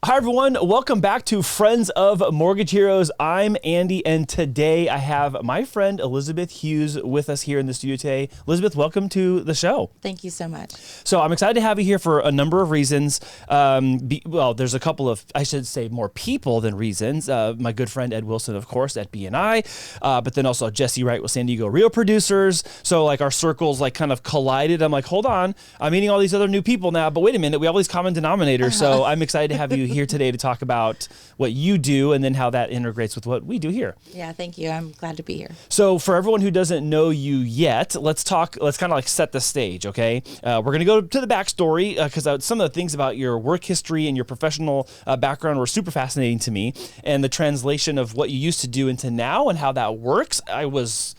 Hi, everyone. Welcome back to Friends of Mortgage Heroes. I'm Andy, and today I have my friend Elizabeth Hughes with us here in the studio today. Elizabeth, welcome to the show. Thank you so much. So I'm excited to have you here for a number of reasons. There's a couple of, I should say, more people than reasons. My good friend Ed Wilson, of course, at BNI, but then also Jesse Wright with San Diego Real Producers. So like our circles like kind of collided. I'm like, hold on, I'm meeting all these other new people now, but wait a minute, we have all these common denominators. So I'm excited to have you here today to talk about what you do and then how that integrates with what we do here. Yeah, thank you. I'm glad to be here. So for everyone who doesn't know you yet, let's kind of like set the stage, okay? We're going to go to the backstory because some of the things about your work history and your professional background were super fascinating to me, and the translation of what you used to do into now and how that works. I was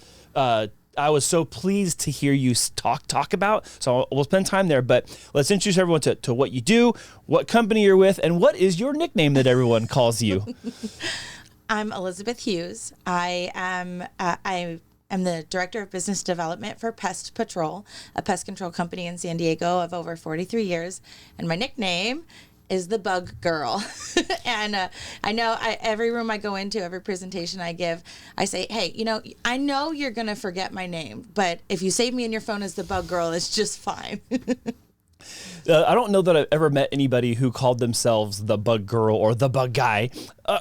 so pleased to hear you talk about, so we'll spend time there, but let's introduce everyone to what you do, what company you're with, and what is your nickname that everyone calls you? I'm Elizabeth Hughes. I am the Director of Business Development for Pest Patrol, a pest control company in San Diego of over 43 years, and my nickname is the Bug Girl. And I know every room I go into, every presentation I give, I say, hey, I know you're going to forget my name, but if you save me in your phone as the Bug Girl, it's just fine. I don't know that I've ever met anybody who called themselves the Bug Girl or the Bug Guy,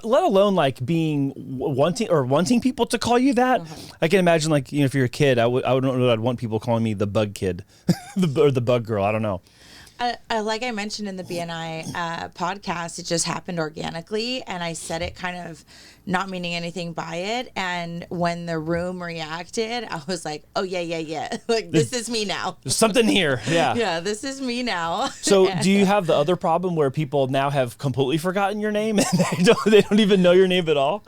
let alone like wanting people to call you that. I can imagine if you're a kid, I don't know that I'd want people calling me the Bug Kid or the Bug Girl. I don't know. Like I mentioned in the BNI podcast, it just happened organically, and I said it kind of not meaning anything by it. And when the room reacted, I was like, "Oh yeah, like this is me now. There's something here, yeah, yeah, this is me now." So, do you have the other problem where people now have completely forgotten your name and they don't even know your name at all?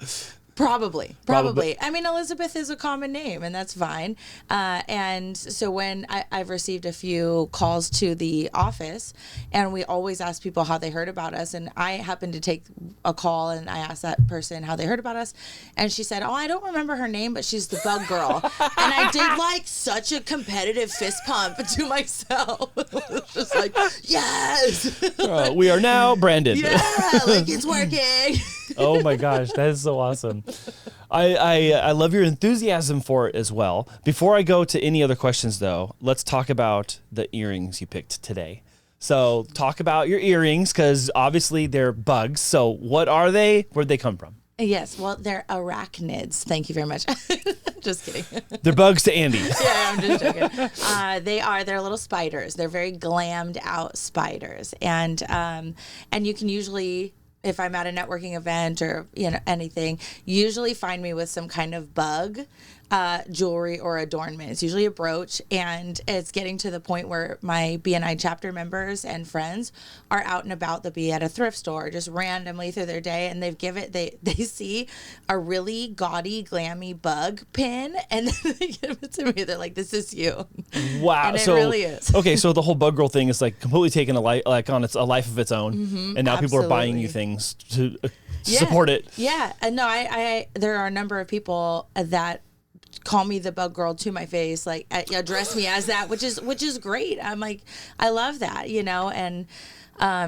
Probably. I mean, Elizabeth is a common name, and that's fine. And so when I've received a few calls to the office, and we always ask people how they heard about us. And I happened to take a call, and I asked that person how they heard about us. And she said, I don't remember her name, but she's the Bug Girl. And I did like such a competitive fist pump to myself. Just like, yes. We are now branded. Yeah, like it's working. Oh my gosh, that is so awesome. I love your enthusiasm for it as well. Before I go to any other questions though, let's talk about the earrings you picked today. So talk about your earrings, because obviously they're bugs. So what are they? Where'd they come from? Yes, well, they're arachnids. Thank you very much. Just kidding. They're bugs to Andy. Yeah, I'm just joking. They're little spiders. They're very glammed out spiders. And you can usually, if I'm at a networking event or anything, usually find me with some kind of bug jewelry or adornment. It's usually a brooch, and it's getting to the point where my BNI chapter members and friends are out and about. They'll be at a thrift store just randomly through their day, and they see a really gaudy, glammy bug pin, and then they give it to me. They're like, "This is you." Wow, and it really is. Okay, so the whole Bug Girl thing is like completely taken a life of its own, and now people are buying you things to support it. Yeah, and no, I there are a number of people that call me the Bug Girl to my face, like address me as that, which is great. I'm like, I love that, and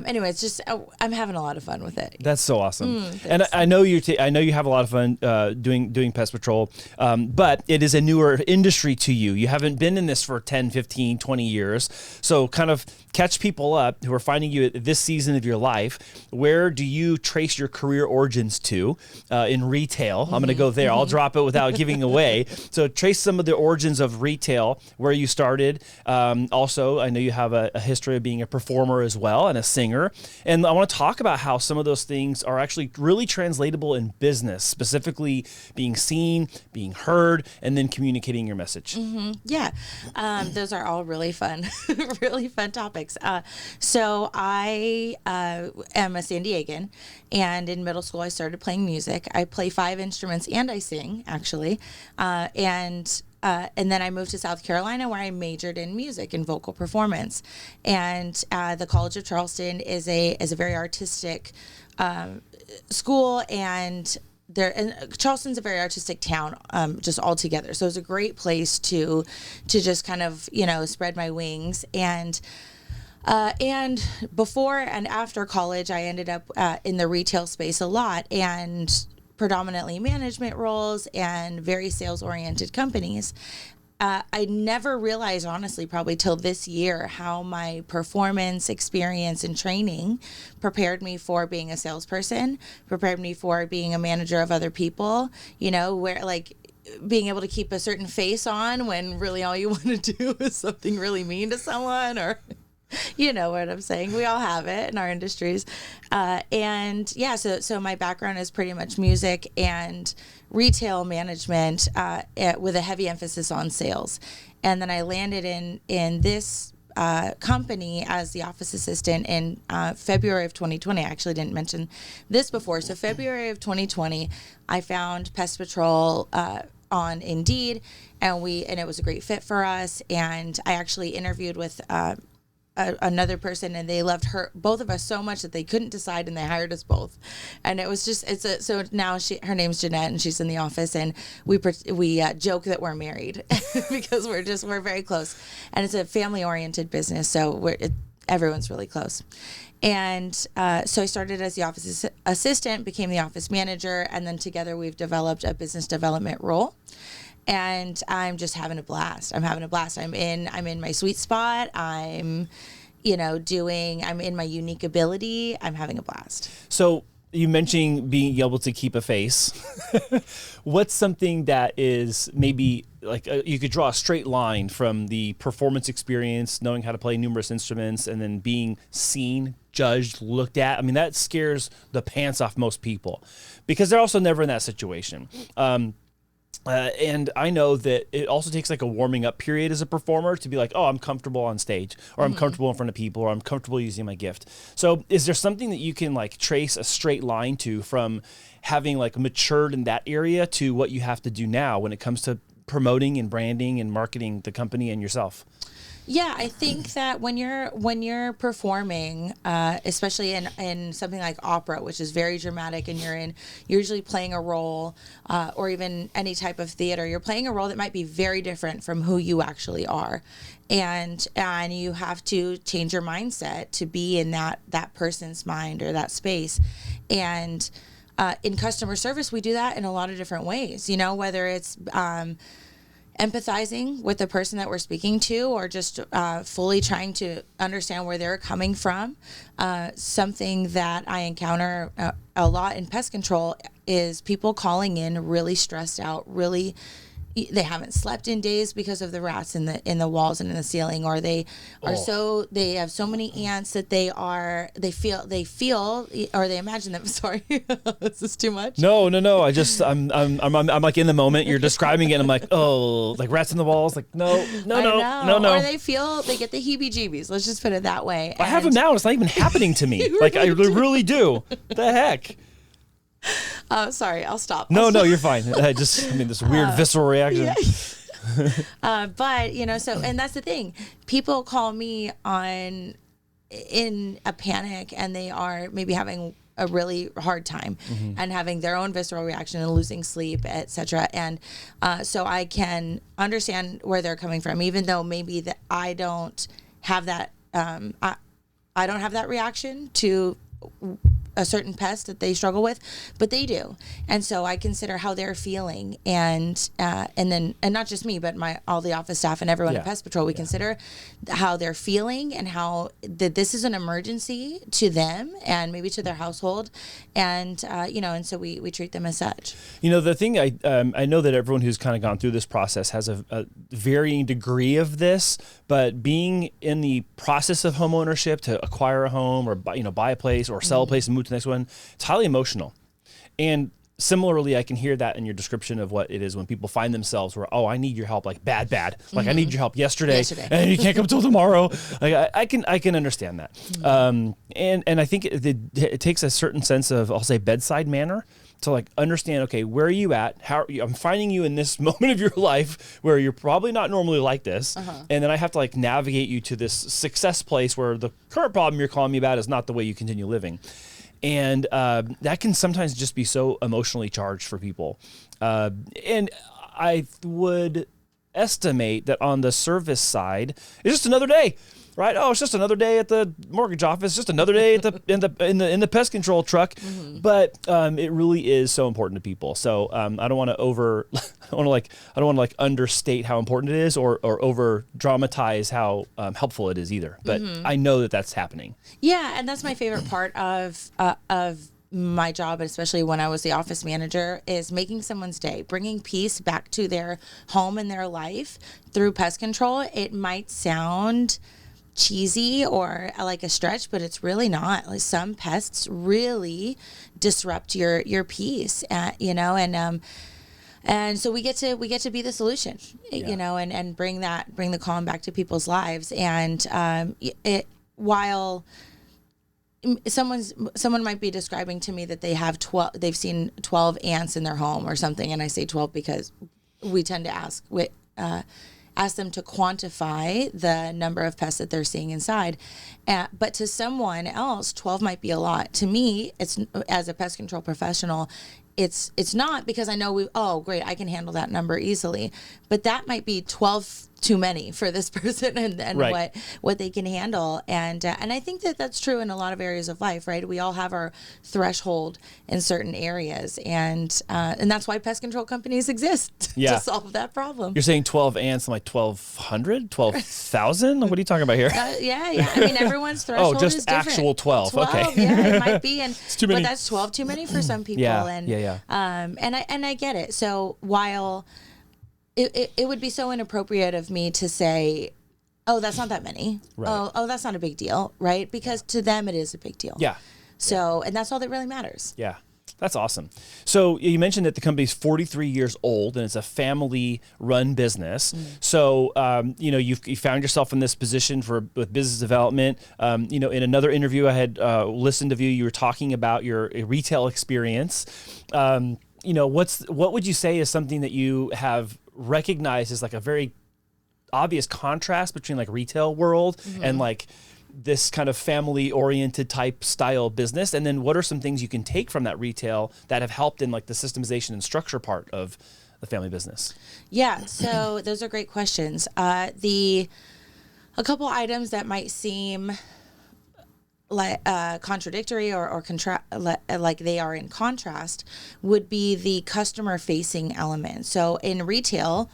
anyway, it's just I'm having a lot of fun with it. That's so awesome. And I know you have a lot of fun doing Pest Patrol, but it is a newer industry to you. You haven't been in this for 10, 15, 20 years. So kind of catch people up who are finding you at this season of your life. Where do you trace your career origins to in retail? I'm going to go there. I'll drop it without giving away. So trace some of the origins of retail, where you started. Also, I know you have a history of being a performer as well, and a singer. And I want to talk about how some of those things are actually really translatable in business, specifically being seen, being heard, and then communicating your message. Yeah. Those are all really fun, really fun topics. So I am a San Diegan, and in middle school I started playing music. I play 5 instruments and I sing, actually. And then I moved to South Carolina, where I majored in music and vocal performance. And the College of Charleston is a very artistic school, and Charleston's a very artistic town, just altogether. So it was a great place to just kind of spread my wings. And And before and after college, I ended up in the retail space a lot, and predominantly management roles and very sales oriented companies. I never realized, honestly, probably till this year, how my performance, experience, and training prepared me for being a salesperson, prepared me for being a manager of other people, you know, where like being able to keep a certain face on when really all you want to do is something really mean to someone, or you know what I'm saying. We all have it in our industries. And yeah, so my background is pretty much music and retail management with a heavy emphasis on sales. And then I landed in this company as the office assistant in February of 2020. I actually didn't mention this before. So February of 2020, I found Pest Patrol on Indeed, and it was a great fit for us. And I actually interviewed with another person, and they loved both of us so much that they couldn't decide, and they hired us both. And it was just so now her name's Jeanette, and she's in the office, and we joke that we're married because we're very close, and it's a family oriented business, so everyone's really close. And so I started as the office assistant, became the office manager, and then together we've developed a business development role. And I'm just having a blast. I'm in my sweet spot. I'm in my unique ability. I'm having a blast. So you mentioned being able to keep a face. What's something that is maybe like you could draw a straight line from the performance experience, knowing how to play numerous instruments, and then being seen, judged, looked at? I mean, that scares the pants off most people because they're also never in that situation. And I know that it also takes like a warming up period as a performer to be like, oh, I'm comfortable on stage, or I'm comfortable in front of people, or I'm comfortable using my gift. So is there something that you can like trace a straight line to from having like matured in that area to what you have to do now when it comes to promoting and branding and marketing the company and yourself? Yeah, I think that when you're performing, especially in something like opera, which is very dramatic, and you're usually playing a role, or even any type of theater, you're playing a role that might be very different from who you actually are, and you have to change your mindset to be in that person's mind or that space, and in customer service, we do that in a lot of different ways. You know, whether it's empathizing with the person that we're speaking to, or just fully trying to understand where they're coming from. Something that I encounter a lot in pest control is people calling in really stressed out, they haven't slept in days because of the rats in the walls and in the ceiling, or they have so many ants that they feel or they imagine them. Sorry, is this too much? No. I'm like in the moment. You're describing it, and I'm like, oh, like rats in the walls. Like no. Or they get the heebie-jeebies. Let's just put it that way. I have them now, and it's not even happening to me. Like I really do. The heck. Sorry, I'll stop. No, you're fine. This weird visceral reaction. Yeah. But, and that's the thing. People call me in a panic, and they are maybe having a really hard time and having their own visceral reaction and losing sleep, etc. And so I can understand where they're coming from, even though maybe that I don't have that. I don't have that reaction to a certain pest that they struggle with, but they do. And so I consider how they're feeling, and not just me, but all the office staff and everyone at Pest Patrol. We consider how they're feeling and how that this is an emergency to them and maybe to their household, and and so we treat them as such. The thing I know that everyone who's kind of gone through this process has a varying degree of this, but being in the process of home ownership to acquire a home or buy a place or sell a place and move to the next one, it's highly emotional. And similarly, I can hear that in your description of what it is when people find themselves where, oh, I need your help, like bad. Like I need your help yesterday. And you can't come till tomorrow. Like I can understand that. And I think it takes a certain sense of, I'll say, bedside manner to like understand, okay, where are you at? I'm finding you in this moment of your life where you're probably not normally like this. And then I have to like navigate you to this success place where the current problem you're calling me about is not the way you continue living. And that can sometimes just be so emotionally charged for people. And I would estimate that on the service side, it's just another day. right? Oh, it's just another day at the mortgage office, just another day at the in the pest control truck. But it really is so important to people. So I don't want to I don't want to like understate how important it is, or over dramatize how helpful it is either. But I know that that's happening. Yeah, and that's my favorite part of my job, especially when I was the office manager, is making someone's day, bringing peace back to their home and their life through pest control. It might sound cheesy or like a stretch, but it's really not. Like, some pests really disrupt your peace, and so we get to be the solution, and bring the calm back to people's lives. And while someone might be describing to me that they've seen 12 ants in their home or something, and I say 12 because we tend to ask them to quantify the number of pests that they're seeing inside. But to someone else, 12 might be a lot. To me, it's, as a pest control professional, it's not, because I know great, I can handle that number easily. But that might be 12 too many for this person, and right. what they can handle. And I think that's true in a lot of areas of life, right? We all have our threshold in certain areas, and that's why pest control companies exist to solve that problem. You're saying 12 ants, like 1,200, 12,000? What are you talking about here? Yeah. I mean, everyone's threshold is different. Actual 12. Okay. Yeah, it might be, it's too many. But that's 12 too many for some people. Yeah. And I get it. So while it would be so inappropriate of me to say, oh, that's not that many. Right. Oh, that's not a big deal, right? Because to them it is a big deal. Yeah. So, and that's all that really matters. Yeah. That's awesome. So you mentioned that the company's 43 years old and it's a family-run business. So you found yourself in this position with business development. In another interview I had listened to you were talking about your retail experience. What would you say is something that you have recognized as like a very obvious contrast between like retail world and like this kind of family-oriented type style business? And then what are some things you can take from that retail that have helped in like the systemization and structure part of the family business? Yeah, so those are great questions. A couple items that might seem like contradictory or like they are in contrast would be the customer-facing element. So in retail,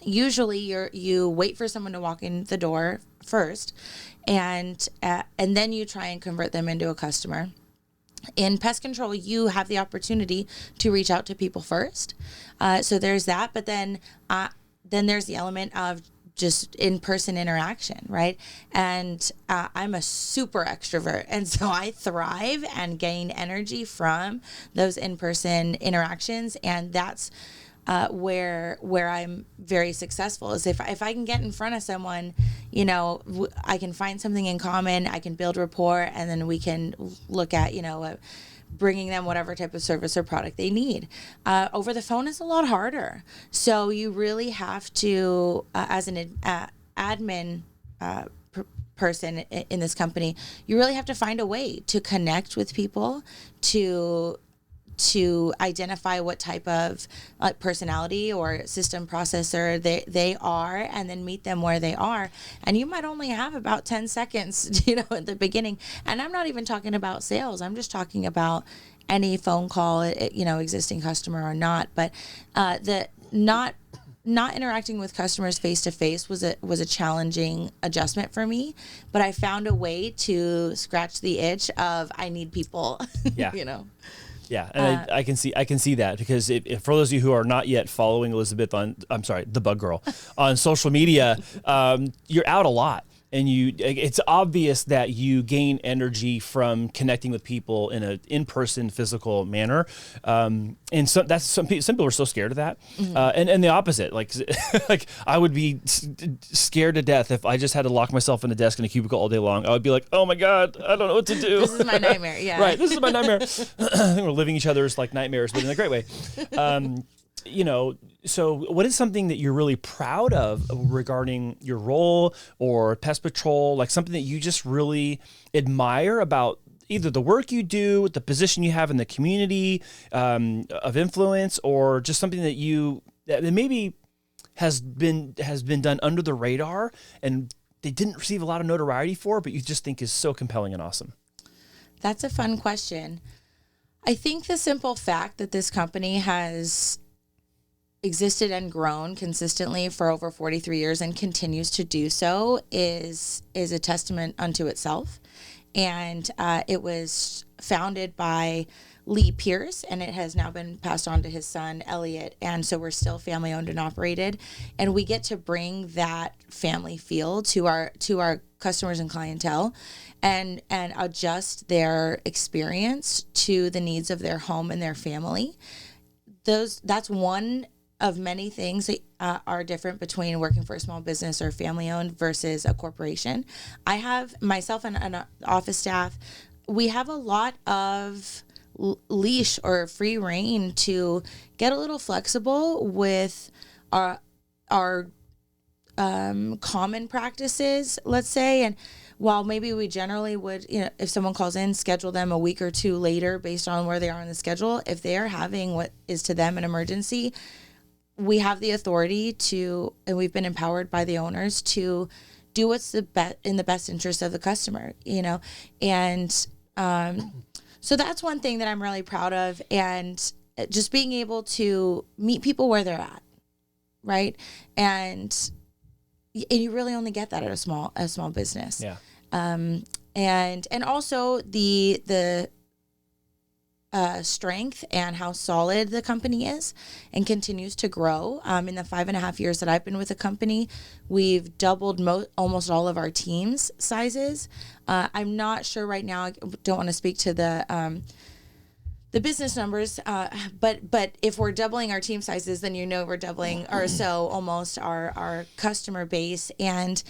usually you wait for someone to walk in the door first, and then you try and convert them into a customer. In pest control, you have the opportunity to reach out to people first. So there's that, but then there's the element of just in-person interaction, right? And I'm a super extrovert, and so I thrive and gain energy from those in-person interactions, and that's where I'm very successful. Is if I can get in front of someone, I can find something in common, I can build rapport, and then we can look at bringing them whatever type of service or product they need. Over the phone is a lot harder. So you really have to, as an admin person in this company, you really have to find a way to connect with people, to identify what type of personality or system processor they are, and then meet them where they are. And you might only have about 10 seconds, at the beginning. And I'm not even talking about sales. I'm just talking about any phone call, existing customer or not. But not interacting with customers face to face was a challenging adjustment for me. But I found a way to scratch the itch of I need people. Yeah. Yeah, and I can see that, because if for those of you who are not yet following Elizabeth the Bug Girl, on social media, you're out a lot. And it's obvious that you gain energy from connecting with people in an in-person physical manner. And so some people are so scared of that. And the opposite, like I would be scared to death if I just had to lock myself in a desk in a cubicle all day long. I would be like, oh my God, I don't know what to do. This is my nightmare. Yeah. Right. This is my nightmare. I think we're living each other's like nightmares, but in a great way. So what is something that you're really proud of regarding your role or Pest Patrol, like something that you just really admire about either the work you do, the position you have in the community of influence, or just something that maybe has been done under the radar and they didn't receive a lot of notoriety for, but you just think is so compelling and awesome? That's a fun question. I think the simple fact that this company has existed and grown consistently for over 43 years and continues to do so is a testament unto itself. And it was founded by Lee Pierce, and it has now been passed on to his son Elliot. And so we're still family owned and operated, and we get to bring that family feel to our customers and clientele, and adjust their experience to the needs of their home and their family. That's one of many things that are different between working for a small business or family owned versus a corporation. I have myself and an office staff, we have a lot of leash or free reign to get a little flexible with our common practices, let's say. And while maybe we generally would, if someone calls in, schedule them a week or two later based on where they are on the schedule, if they are having what is to them an emergency, we have the authority to, and we've been empowered by the owners to do what's in the best interest of the customer, and so that's one thing that I'm really proud of, and just being able to meet people where they're at, right? And you really only get that at a small business. Yeah. And also the strength and how solid the company is and continues to grow. In the 5.5 years that I've been with the company, we've doubled almost all of our team's sizes. I'm not sure right now, I don't want to speak to the business numbers, but if we're doubling our team sizes, then we're doubling or so almost our customer base. And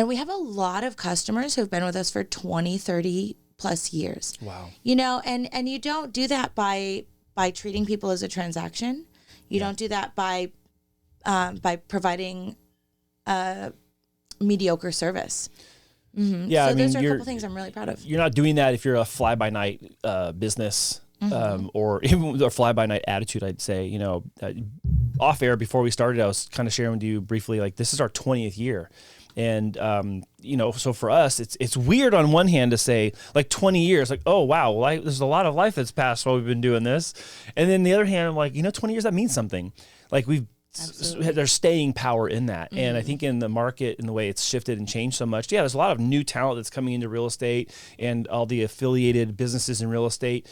we have a lot of customers who've been with us for 20, 30 plus years. Wow. And you don't do that by treating people as a transaction. You don't do that by providing mediocre service. Mm-hmm. Yeah, so those are a couple things I'm really proud of. You're not doing that if you're a fly-by-night business. Or even a fly-by-night attitude, I'd say. Off air before we started, I was kind of sharing with you briefly, like, this is our 20th year. And, so for us, it's weird on one hand to say, like, 20 years, like, oh, wow, there's a lot of life that's passed while we've been doing this. And then the other hand, I'm like, 20 years, that means something. Like, there's staying power in that. And I think in the market and the way it's shifted and changed so much, there's a lot of new talent that's coming into real estate and all the affiliated businesses in real estate,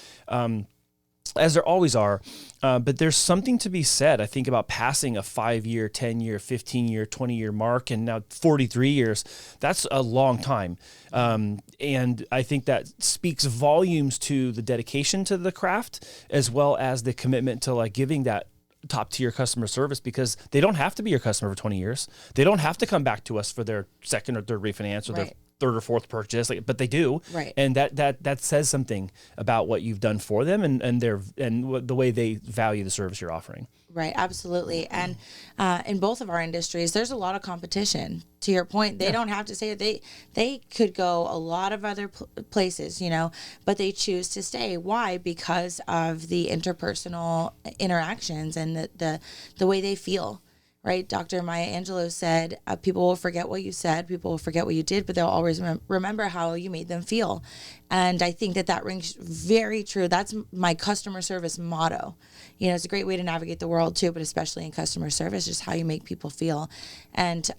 as there always are. But there's something to be said, I think, about passing a 5-year, 10-year, 15-year, 20-year mark, and now 43 years. That's a long time. And I think that speaks volumes to the dedication to the craft, as well as the commitment to, like, giving that top tier customer service, because they don't have to be your customer for 20 years. They don't have to come back to us for their second or third refinance or their third or fourth purchase, but they do. Right. And that says something about what you've done for them and the way they value the service you're offering. Right, absolutely. And in both of our industries, there's a lot of competition. To your point, they don't have to say it. They could go a lot of other places, but they choose to stay. Why? Because of the interpersonal interactions and the way they feel. Right? Dr. Maya Angelou said, people will forget what you said, people will forget what you did, but they'll always remember how you made them feel. And I think that rings very true. That's my customer service motto. It's a great way to navigate the world too, but especially in customer service, just how you make people feel. And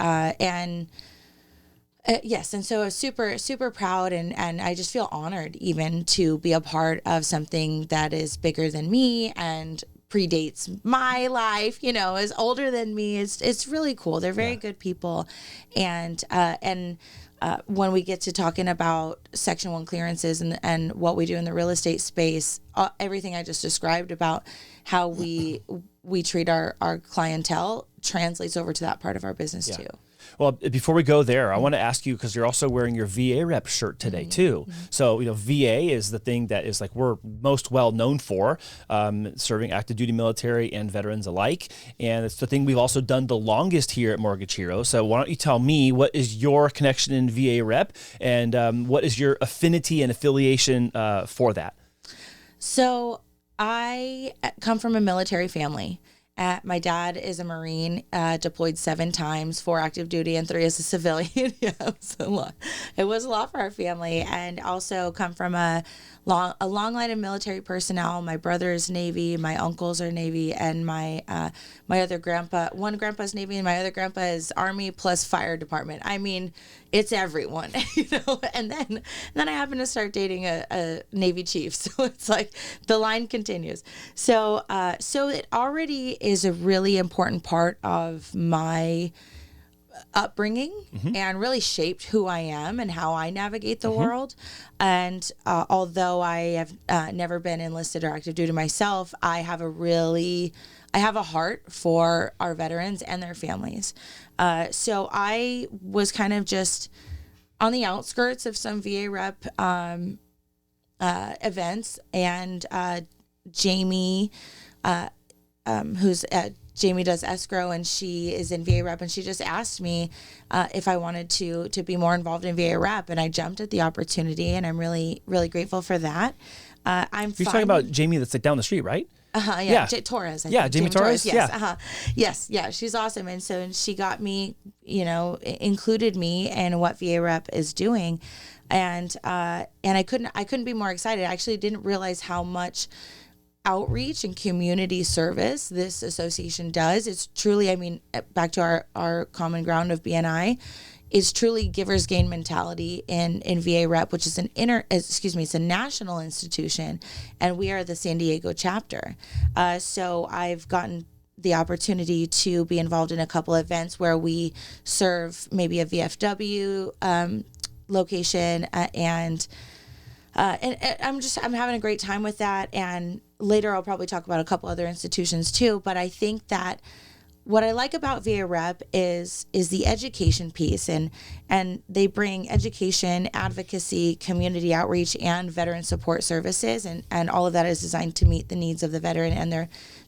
yes, and so super, super proud, and I just feel honored even to be a part of something that is bigger than me and predates my life, is older than me. It's really cool. They're very good people. And when we get to talking about Section 1 clearances and what we do in the real estate space, everything I just described about how we treat our clientele translates over to that part of our business too. Well, before we go there, I want to ask you, because you're also wearing your VARep shirt today too. So, VA is the thing that is, like, we're most well known for, serving active duty military and veterans alike. And it's the thing we've also done the longest here at Mortgage Hero. So why don't you tell me, what is your connection in VARep, and what is your affinity and affiliation for that? So I come from a military family. My dad is a Marine, deployed 7 times, 4 active duty and 3 as a civilian. Yeah, it was a lot. It was a lot for our family, and also come from a long line of military personnel. My brother is Navy, my uncles are Navy, and my other grandpa, one grandpa's Navy, and my other grandpa is Army plus fire department. I mean, it's everyone, And then I happened to start dating a Navy chief, so it's like the line continues. So it already is a really important part of my upbringing, and really shaped who I am and how I navigate the world. And although I have never been enlisted or active duty myself, I have a heart for our veterans and their families. So I was kind of just on the outskirts of some VARep events, and Jamie, Jamie does escrow, and she is in VARep, and she just asked me if I wanted to be more involved in VARep, and I jumped at the opportunity, and I'm really, really grateful for that. You're talking about Jamie that's like down the street, right? Yeah. Torres. I think. Jamie Torres. Yes. Yeah. Yes. Yeah. She's awesome. And she got me, included me in what VARep is doing. And I couldn't be more excited. I actually didn't realize how much outreach and community service this association does. It's truly, I mean, back to our common ground of BNI, is truly givers gain mentality in VARep, which is it's a national institution, and we are the San Diego chapter. So I've gotten the opportunity to be involved in a couple of events where we serve maybe a VFW location, and I'm having a great time with that. And later I'll probably talk about a couple other institutions too. But I think that what I like about VARep is the education piece, and they bring education, advocacy, community outreach, and veteran support services, and all of that is designed to meet the needs of the veteran and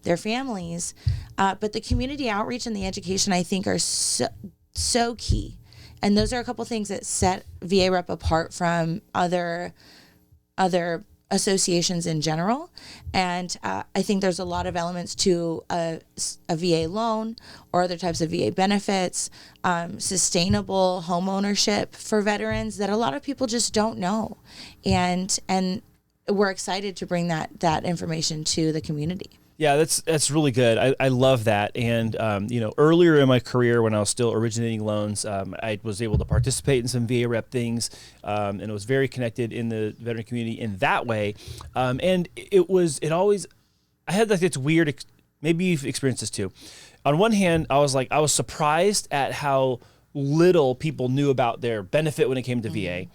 their families. But the community outreach and the education, I think, are so key. And those are a couple things that set VARep apart from other associations in general. And I think there's a lot of elements to a VA loan or other types of VA benefits, sustainable home ownership for veterans that a lot of people just don't know. And we're excited to bring that information to the community. Yeah, that's really good. I love that. And, earlier in my career when I was still originating loans, I was able to participate in some VARep things, and it was very connected in the veteran community in that way. And I had like, it's weird, maybe you've experienced this too. On one hand, I was surprised at how little people knew about their benefit when it came to VA.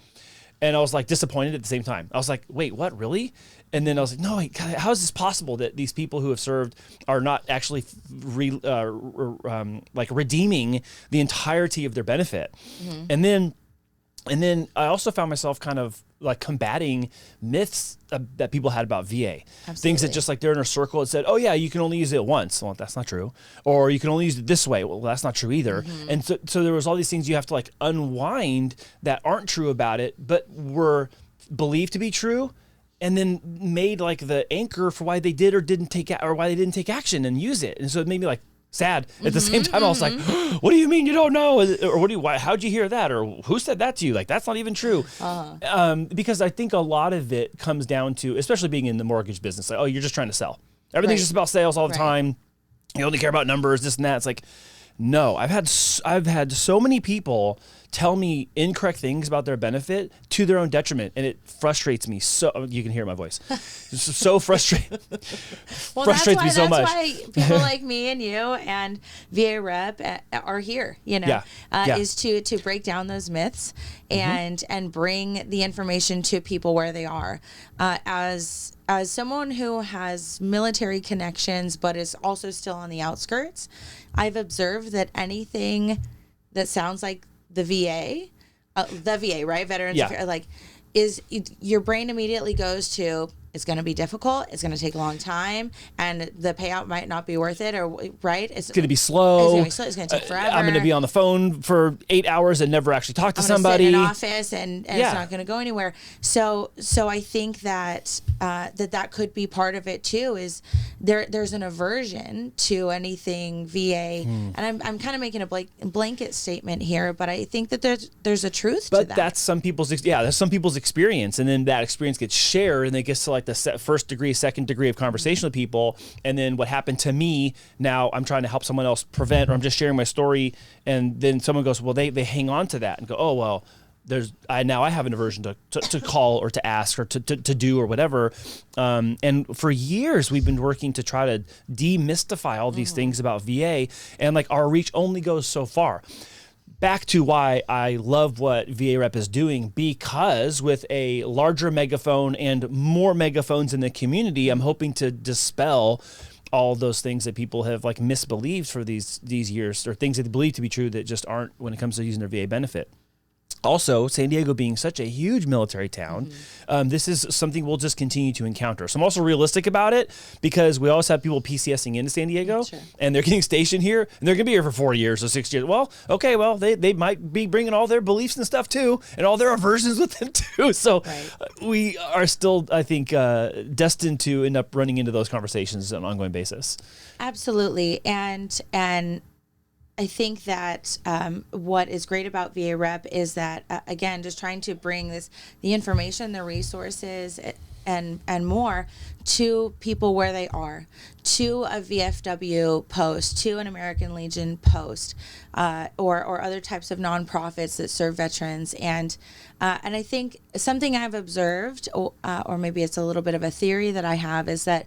And I was like disappointed at the same time. I was like, wait, what, really? And then I was like, no, wait, how is this possible that these people who have served are not actually redeeming the entirety of their benefit? And then I also found myself kind of like combating myths that people had about VA. Absolutely. Things that just like they're in a circle and said, oh yeah, you can only use it once. Well, that's not true. Or you can only use it this way. Well, that's not true either. And so there was all these things you have to like unwind that aren't true about it, but were believed to be true, and then made like the anchor for why they did or didn't take why they didn't take action and use it. And so it made me like sad at the same time. I was like, what do you mean you don't know? Or how'd you hear that? Or who said that to you? Like, that's not even true. Because I think a lot of it comes down to, especially being in the mortgage business, like, oh, you're just trying to sell. Everything's just about sales all the time. You only care about numbers, this and that. It's like, no, I've had so many people tell me incorrect things about their benefit to their own detriment, and it frustrates me so. You can hear my voice. It's so frustrating. Well, frustrates me so much. That's why people like me and you and VARep are here. Is to break down those myths and bring the information to people where they are. As someone who has military connections but is also still on the outskirts, I've observed that anything that sounds like the VA, right? Veterans Affairs, like, is your brain immediately goes to it's going to be difficult. It's going to take a long time, and the payout might not be worth it, or right? It's going to be slow. It's going to take forever. I'm going to be on the phone for 8 hours and never actually talk to somebody. Sit in an office, and it's not going to go anywhere. So I think that that could be part of it too. Is there's an aversion to anything VA, and I'm kind of making a blanket statement here, but I think that there's a truth to that. But that's some people's experience, and then that experience gets shared, and it gets to like the first degree, second degree of conversation with people, and then what happened to me, now I'm trying to help someone else prevent, or I'm just sharing my story, and then someone goes, well, they hang on to that and go, oh, well, I have an aversion to call or to ask or to do or whatever. And for years we've been working to try to demystify all these things about VA, and like our reach only goes so far. Back to why I love what VARep is doing, because with a larger megaphone and more megaphones in the community, I'm hoping to dispel all those things that people have like misbelieved for these years, or things that they believe to be true that just aren't when it comes to using their VA benefit. Also, San Diego being such a huge military town, this is something we'll just continue to encounter. So I'm also realistic about it, because we always have people PCSing into San Diego, and they're getting stationed here, and they're going to be here for 4 years or 6 years. Well, okay, well, they might be bringing all their beliefs and stuff too, and all their aversions with them too. So we are still, I think, destined to end up running into those conversations on an ongoing basis. Absolutely. And I think that what is great about VARep is that, again, just trying to bring the information, the resources, and more to people where they are, to a VFW post, to an American Legion post, or other types of nonprofits that serve veterans. And I think something I've observed, or maybe it's a little bit of a theory that I have, is that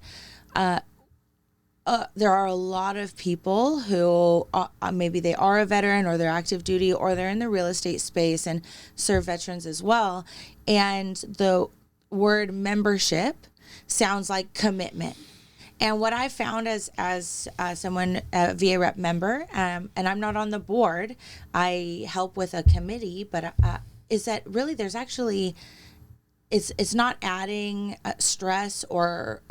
there are a lot of people who maybe they are a veteran, or they're active duty, or they're in the real estate space and serve veterans as well. And the word membership sounds like commitment. And what I found as someone, a VARep member, and I'm not on the board, I help with a committee, but is that really there's actually... It's not adding stress or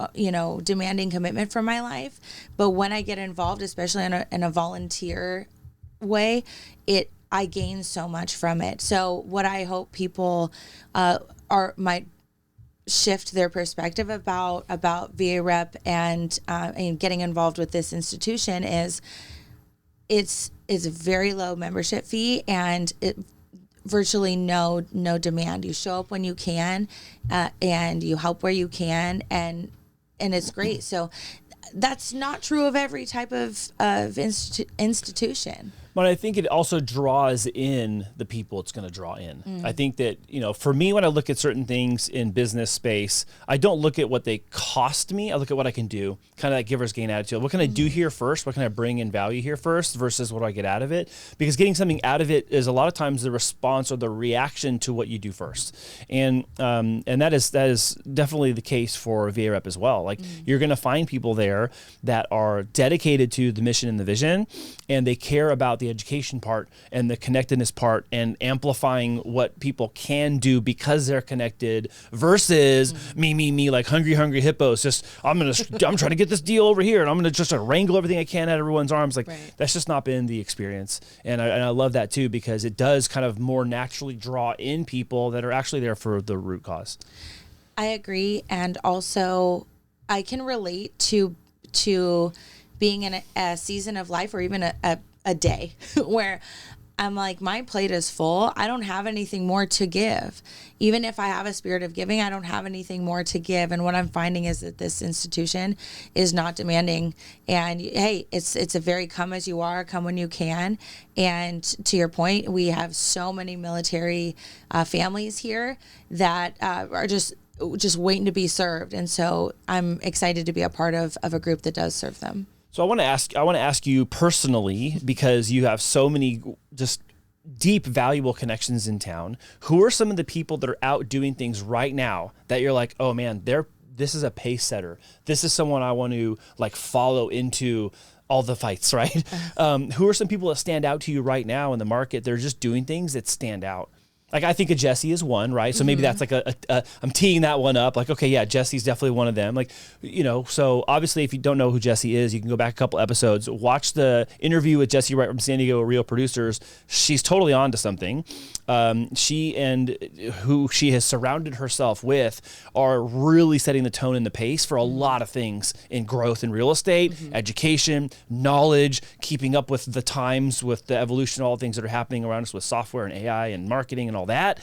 demanding commitment from my life, but when I get involved, especially in a volunteer way, I gain so much from it. So what I hope people might shift their perspective about VARep and getting involved with this institution is it's a very low membership fee, and virtually no demand. You show up when you can, and you help where you can, and it's great. So that's not true of every type of institution. But I think it also draws in the people it's going to draw in. I think that, for me, when I look at certain things in business space, I don't look at what they cost me. I look at what I can do, kind of that giver's gain attitude. What can I do here first? What can I bring in value here first versus what do I get out of it? Because getting something out of it is a lot of times the response or the reaction to what you do first. And that is definitely the case for VARep as well. Like you're going to find people there that are dedicated to the mission and the vision, and they care about the education part and the connectedness part and amplifying what people can do because they're connected versus me, like hungry hippos. Just I'm trying to get this deal over here, and I'm going to just wrangle everything I can out of everyone's arms. Like that's just not been the experience. And I love that too, because it does kind of more naturally draw in people that are actually there for the root cause. I agree. And also I can relate to being in a season of life, or even a day where I'm like, my plate is full. I don't have anything more to give. Even if I have a spirit of giving, I don't have anything more to give. And what I'm finding is that this institution is not demanding. And hey, it's a very come as you are, come when you can. And to your point, we have so many military families here that are just waiting to be served. And so I'm excited to be a part of a group that does serve them. So I want to ask you personally, because you have so many just deep, valuable connections in town. Who are some of the people that are out doing things right now that you're like, oh man, this is a pace setter. This is someone I want to like follow into all the fights, right? Who are some people that stand out to you right now in the market? They're just doing things that stand out. Like I think of Jesse as one, right? So maybe that's like I'm teeing that one up. Like, okay, yeah, Jesse's definitely one of them. Like, so obviously if you don't know who Jesse is, you can go back a couple episodes, watch the interview with Jesse Wright from San Diego Real Producers. She's totally on to something. She and who she has surrounded herself with are really setting the tone and the pace for a lot of things in growth in real estate, education, knowledge, keeping up with the times, with the evolution, all the things that are happening around us with software and AI and marketing and all that.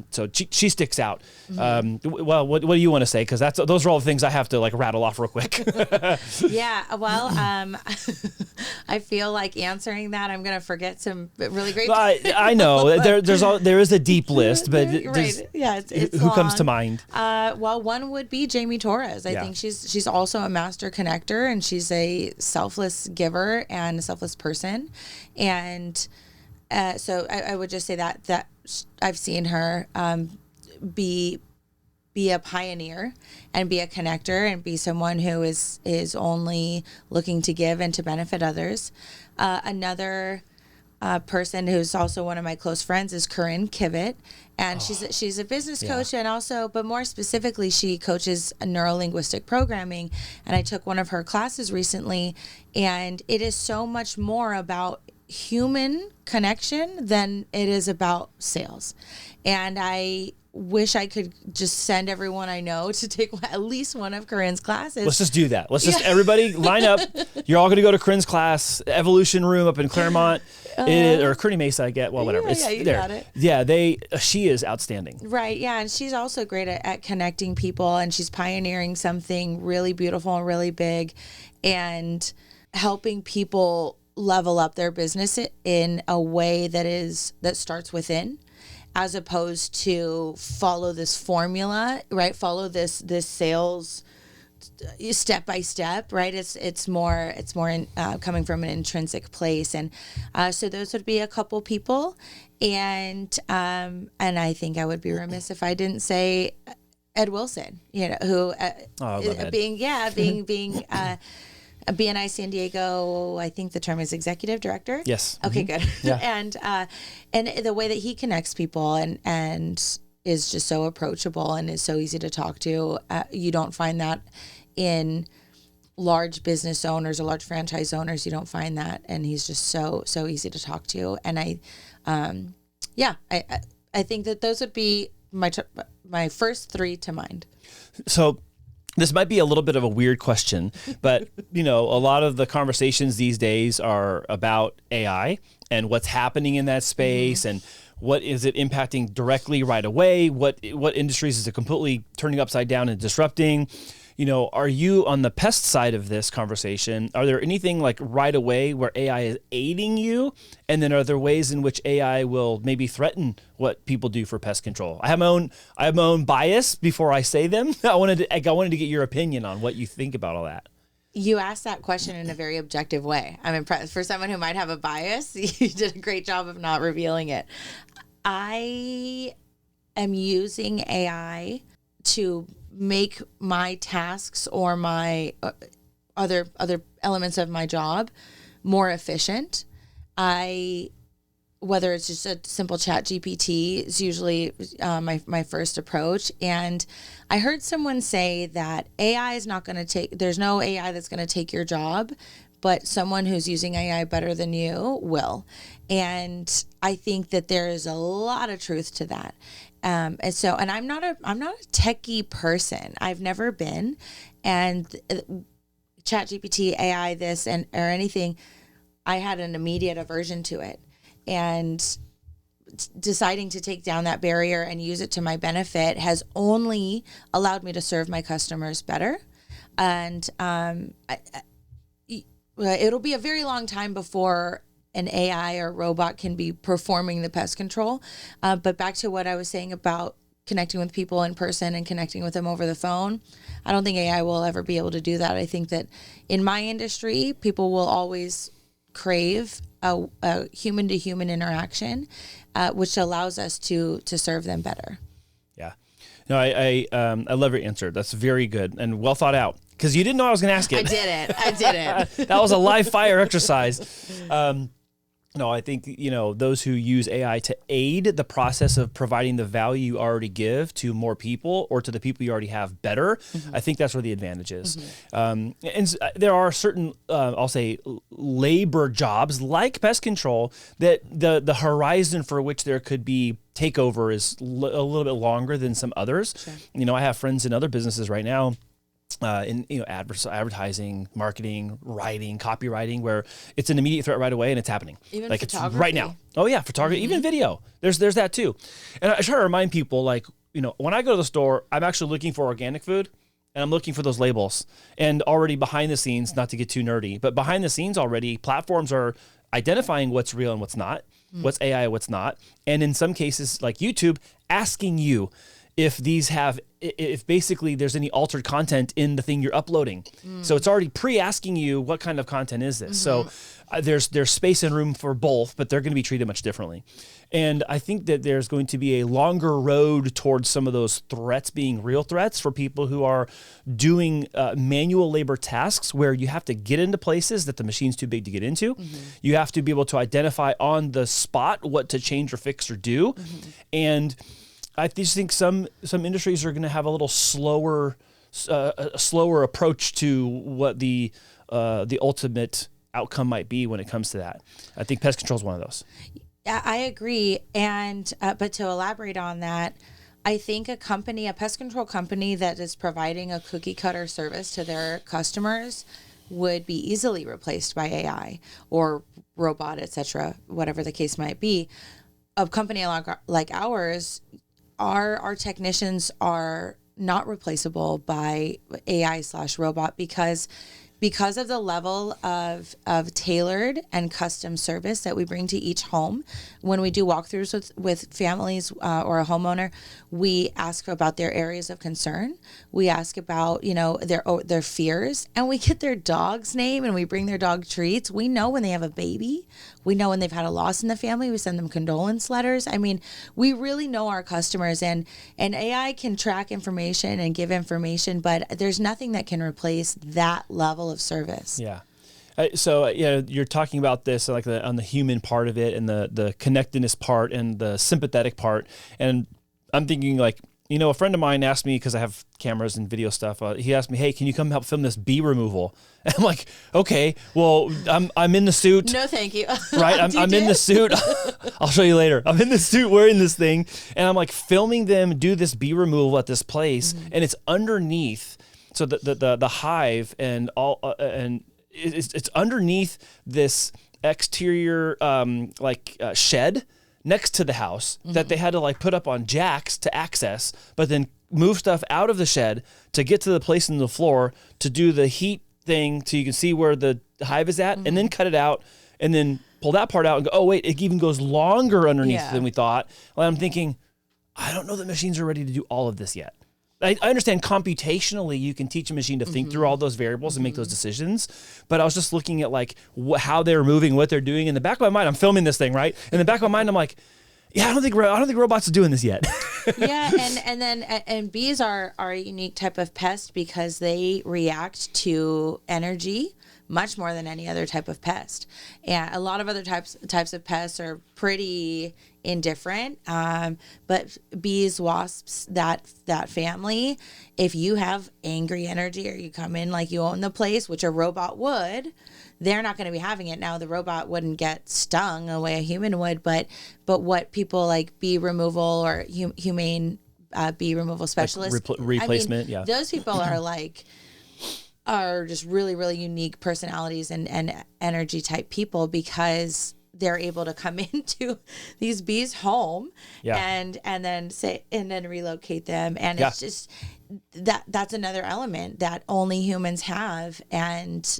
So she sticks out. Well, what do you want to say? Because those are all the things I have to like rattle off real quick. Yeah, well, I feel like answering that, I'm going to forget some really great. I know there is a deep list, but right. Yeah, it's who long. comes to mind? Well, one would be Jamie Torres. I think she's also a master connector, and she's a selfless giver and a selfless person, and so I would just say that I've seen her be a pioneer and be a connector and be someone who is only looking to give and to benefit others. Another person who's also one of my close friends is Corinne Kivett, and she's a business coach, and also, but more specifically, she coaches neurolinguistic programming. And I took one of her classes recently, and it is so much more about human connection than it is about sales. And I wish I could just send everyone I know to take at least one of Corinne's classes. Let's just do that. Let's just everybody line up. You're all going to go to Corinne's class, Evolution Room up in Claremont, or Kearney Mesa. I get whatever. Yeah, you got it. Yeah, she is outstanding. Right. Yeah, and she's also great at connecting people, and she's pioneering something really beautiful and really big, and helping people level up their business in a way that starts within, as opposed to follow this formula, right? Follow this sales step by step, right? It's more coming from an intrinsic place, and so those would be a couple people, and I think I would be remiss if I didn't say Ed Wilson, who being BNI San Diego, I think the term is executive director. Yes. Okay, good. Yeah. And the way that he connects people and is just so approachable and is so easy to talk to. You don't find that in large business owners or large franchise owners. You don't find that, and he's just so easy to talk to. And I think that those would be my first three to mind. So this might be a little bit of a weird question, but a lot of the conversations these days are about AI and what's happening in that space, and what is it impacting directly right away? What industries is it completely turning upside down and disrupting? Are you on the pest side of this conversation? Are there anything like right away where AI is aiding you? And then are there ways in which AI will maybe threaten what people do for pest control? I have my own bias before I say them. I wanted to get your opinion on what you think about all that. You asked that question in a very objective way. I'm impressed. For someone who might have a bias, you did a great job of not revealing it. I am using AI to make my tasks or my other elements of my job more efficient. Whether it's just a simple chat GPT is usually my first approach. And I heard someone say that there's no AI that's going to take your job, but someone who's using AI better than you will. And I think that there is a lot of truth to that. And I'm not a techie person. I've never been. And ChatGPT, AI, this or anything, I had an immediate aversion to it. And deciding to take down that barrier and use it to my benefit has only allowed me to serve my customers better. And it'll be a very long time before an AI or robot can be performing the pest control. But back to what I was saying about connecting with people in person and connecting with them over the phone, I don't think AI will ever be able to do that. I think that in my industry, people will always crave a human-to-human interaction, which allows us to serve them better. Yeah. No, I love your answer. That's very good and well thought out, because you didn't know I was going to ask it. I did it. That was a live fire exercise. No, I think, those who use AI to aid the process of providing the value you already give to more people or to the people you already have better, I think that's where the advantage is. There are certain, I'll say, labor jobs like pest control that the horizon for which there could be takeover is a little bit longer than some others. Sure. I have friends in other businesses right now, in advertising, marketing, writing, copywriting, where it's an immediate threat right away and it's happening. Even like photography. It's right now. Oh yeah, photography, even video. There's that too. And I try to remind people, when I go to the store, I'm actually looking for organic food and I'm looking for those labels. And already behind the scenes, not to get too nerdy, but behind the scenes already, platforms are identifying what's real and what's not, what's AI, what's not. And in some cases, like YouTube, asking you if basically there's any altered content in the thing you're uploading. So it's already pre-asking you what kind of content is this. So there's space and room for both, but they're going to be treated much differently. And I think that there's going to be a longer road towards some of those threats being real threats for people who are doing manual labor tasks where you have to get into places that the machine's too big to get into. You have to be able to identify on the spot what to change or fix or do. And I just think some industries are going to have a little slower approach to what the ultimate outcome might be when it comes to that. I think pest control is one of those. Yeah, I agree. And but to elaborate on that, I think a pest control company that is providing a cookie cutter service to their customers would be easily replaced by AI or robot, etc., whatever the case might be. A company like ours, our technicians are not replaceable by AI/robot because of the level of tailored and custom service that we bring to each home. When we do walkthroughs with families or a homeowner, we ask about their areas of concern. We ask about, their fears, and we get their dog's name and we bring their dog treats. We know when they have a baby. We know when they've had a loss in the family. We send them condolence letters. I mean, we really know our customers, and AI can track information and give information, but there's nothing that can replace that level of service. Yeah. So you're talking about this like on the human part of it and the connectedness part and the sympathetic part. And I'm thinking a friend of mine asked me, because I have cameras and video stuff, he asked me, hey, can you come help film this bee removal? And I'm like, okay, well, I'm in the suit. No, thank you. Right? I'm in the suit. I'll show you later. I'm in the suit wearing this thing. And I'm like filming them do this bee removal at this place. And it's underneath. So the hive and all, and it's underneath this exterior, shed next to the house that they had to put up on jacks to access, but then move stuff out of the shed to get to the place in the floor to do the heat thing so you can see where the hive is at, and then cut it out and then pull that part out and go, oh wait, it even goes longer underneath than we thought. Well, I'm thinking, I don't know that machines are ready to do all of this yet. I understand computationally you can teach a machine to think through all those variables and make those decisions, but I was just looking at how they're moving, what they're doing. In the back of my mind, I'm filming this thing, right? In the back of my mind, I'm like, yeah, I don't think robots are doing this yet. Yeah, and bees are a unique type of pest because they react to energy much more than any other type of pest. And a lot of other types of pests are pretty indifferent. But bees, wasps, that family, if you have angry energy or you come in like you own the place, which a robot would, they're not going to be having it. Now, the robot wouldn't get stung the way a human would, but what people like bee removal or humane bee removal specialists, replacement, yeah. Those people are just really, really unique personalities and energy type people because they're able to come into these bees' home and then relocate them. And it's just that's another element that only humans have. And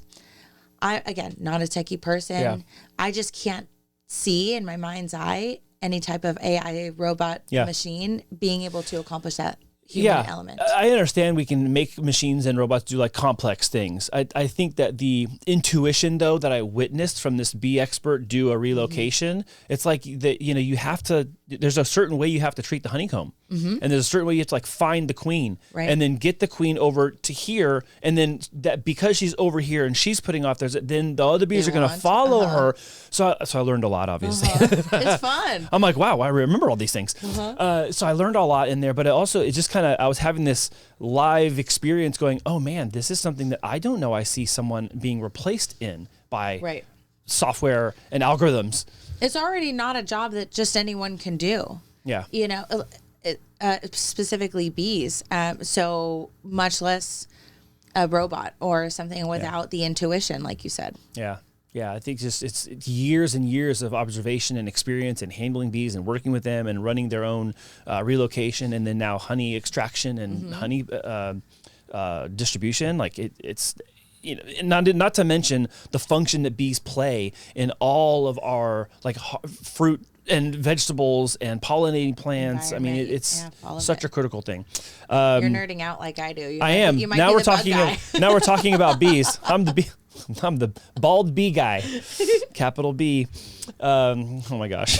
I, again, not a techie person. Yeah. I just can't see in my mind's eye any type of AI robot machine being able to accomplish that human element. I understand we can make machines and robots do complex things. I think that the intuition though that I witnessed from this bee expert do a relocation, it's like that, you have to there's a certain way you have to treat the honeycomb, and there's a certain way you have to like find the queen, Right. and then get the queen over to here, and then that because she's over here and she's putting off, then the other bees are going to follow her. So I learned a lot, obviously. It's fun. I'm like, wow, I remember all these things. So I learned a lot in there, but it just kind of, I was having this live experience going, oh man, this is something that I don't know I see someone being replaced in by software and algorithms. It's already not a job that just anyone can do. Yeah. You know, specifically bees. So much less a robot or something without the intuition, like you said. Yeah. Yeah, I think it's years and years of observation and experience and handling bees and working with them and running their own relocation, and then now honey extraction and honey distribution. Like it's not to mention the function that bees play in all of our like fruit and vegetables and pollinating plants. I mean, it's such a critical thing. You're nerding out like I do. I am. Now we're talking about bees. I'm the bald bee guy, capital B. Oh my gosh.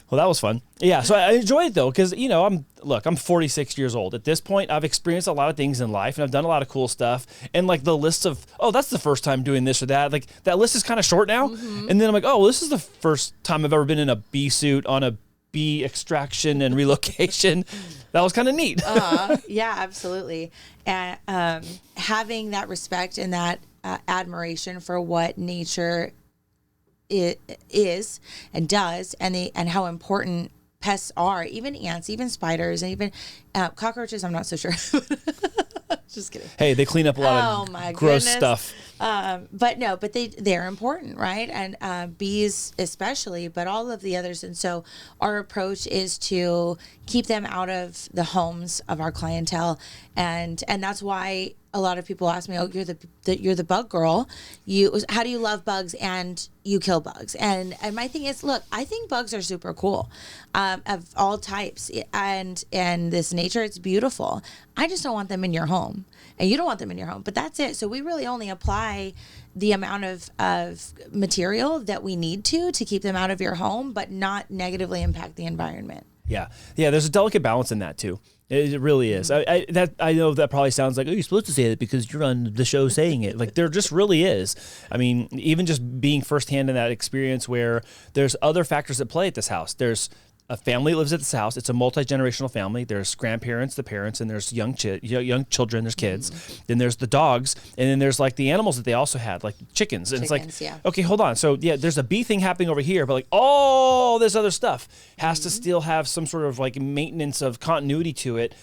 Well, that was fun. Yeah. So I enjoyed it though, because I'm 46 years old. At this point, I've experienced a lot of things in life, and I've done a lot of cool stuff. And like the list of, that's the first time doing this or that. Like that list is kind of short now. And then I'm like, this is the first time I've ever been in a bee suit on a bee extraction and relocation. That was kind of neat. Yeah, absolutely. And having that respect and that admiration for what nature is and does, and how important pests are, even ants, even spiders, and even cockroaches. I'm not so sure. Just kidding. Hey, they clean up a lot of gross stuff. But they're important, right? And bees especially, but all of the others. And so our approach is to keep them out of the homes of our clientele, and that's why a lot of people ask me, "Oh, you're the bug girl. How do you love bugs and you kill bugs?" And my thing is, look, I think bugs are super cool, of all types, and this nature, it's beautiful. I just don't want them in your home, and you don't want them in your home. But that's it. So we really only apply the amount of material that we need to keep them out of your home, but not negatively impact the environment. Yeah. There's a delicate balance in that too. It really is. I know that probably sounds like, you're supposed to say that because you're on the show saying it. Like there just really is. I mean, even just being firsthand in that experience where there's other factors at play at this house. There's a family that lives at this house. It's a multi-generational family. There's grandparents, the parents, and there's young children, there's kids. Then there's the dogs, and then there's like the animals that they also had, like chickens. And it's like, okay, hold on. So there's a bee thing happening over here, but like all this other stuff has to still have some sort of like maintenance of continuity to it,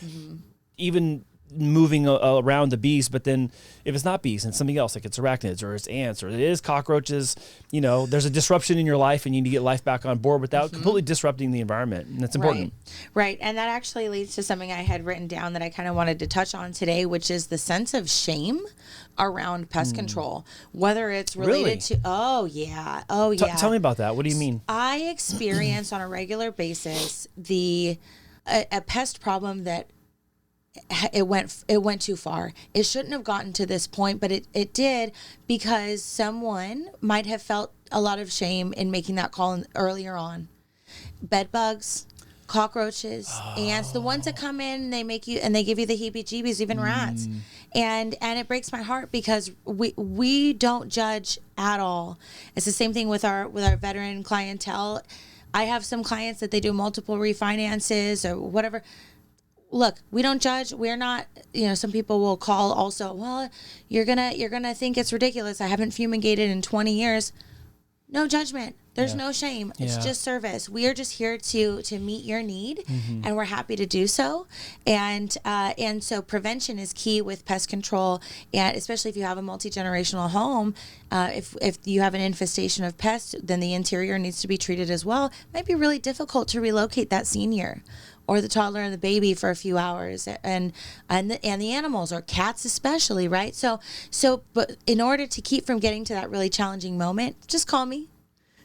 even moving around the bees. But then if it's not bees and something else, like it's arachnids or it's ants or it is cockroaches, there's a disruption in your life, and you need to get life back on board without completely disrupting the environment. And that's important. Right. And that actually leads to something I had written down that I kind of wanted to touch on today, which is the sense of shame around pest control, whether it's related to, Tell me about that. What do you mean? I experience on a regular basis a pest problem that it went too far. It shouldn't have gotten to this point, but it did, because someone might have felt a lot of shame in making that call earlier on. Bed bugs, cockroaches, ants, the ones that come in, they make you, and they give you the heebie-jeebies, even rats. And it breaks my heart, because we don't judge at all. It's the same thing with our veteran clientele. I have some clients that they do multiple refinances or whatever. Look, we don't judge. We're not, some people will call also, well, you're gonna think it's ridiculous. I haven't fumigated in 20 years. No judgment. There's no shame. It's just service. We are just here to meet your need, and we're happy to do so. And so prevention is key with pest control, and especially if you have a multi-generational home. If you have an infestation of pests, then the interior needs to be treated as well. It might be really difficult to relocate that senior or the toddler and the baby for a few hours, and the animals, or cats especially, right? So but in order to keep from getting to that really challenging moment, just call me.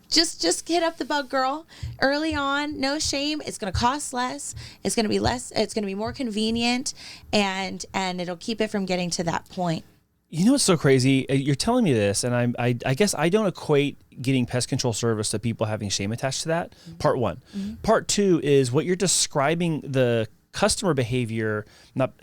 Just hit up the bug girl early on. No shame. It's going to cost less. It's going to be less. It's going to be more convenient, and it'll keep it from getting to that point. You know what's so crazy? You're telling me this, and I guess I don't equate getting pest control service to people having shame attached to that. Part one. Part two is what you're describing, the customer behavior. Not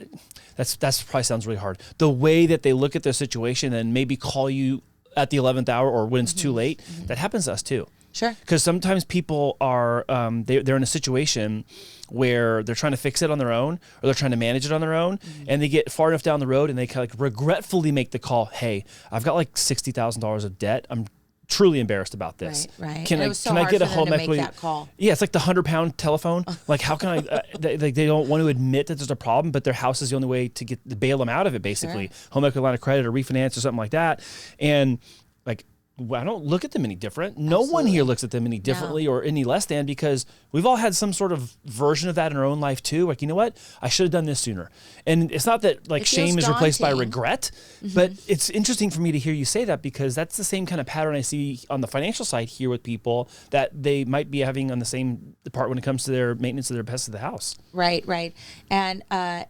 that's probably sounds really hard. The way that they look at their situation and maybe call you at the 11th hour or when it's too late. That happens to us too. Sure. Because sometimes people are they're in a situation where they're trying to fix it on their own, or they're trying to manage it on their own, and they get far enough down the road and they kind of like regretfully make the call. Hey, I've got like $60,000 of debt. I'm truly embarrassed about this. Right. Can I get a home equity? That call. Yeah, it's like the 100-pound telephone. Like, how can I? They don't want to admit that there's a problem, but their house is the only way to bail them out of it. Basically, home equity line of credit or refinance or something like that, and like. I don't look at them any different. No one here looks at them any differently or any less than, because we've all had some sort of version of that in our own life too. Like, you know what? I should have done this sooner. And it's not that like shame is replaced by regret, but it's interesting for me to hear you say that, because that's the same kind of pattern I see on the financial side here with people that they might be having on the same part when it comes to their maintenance of their pests of the house. Right. And I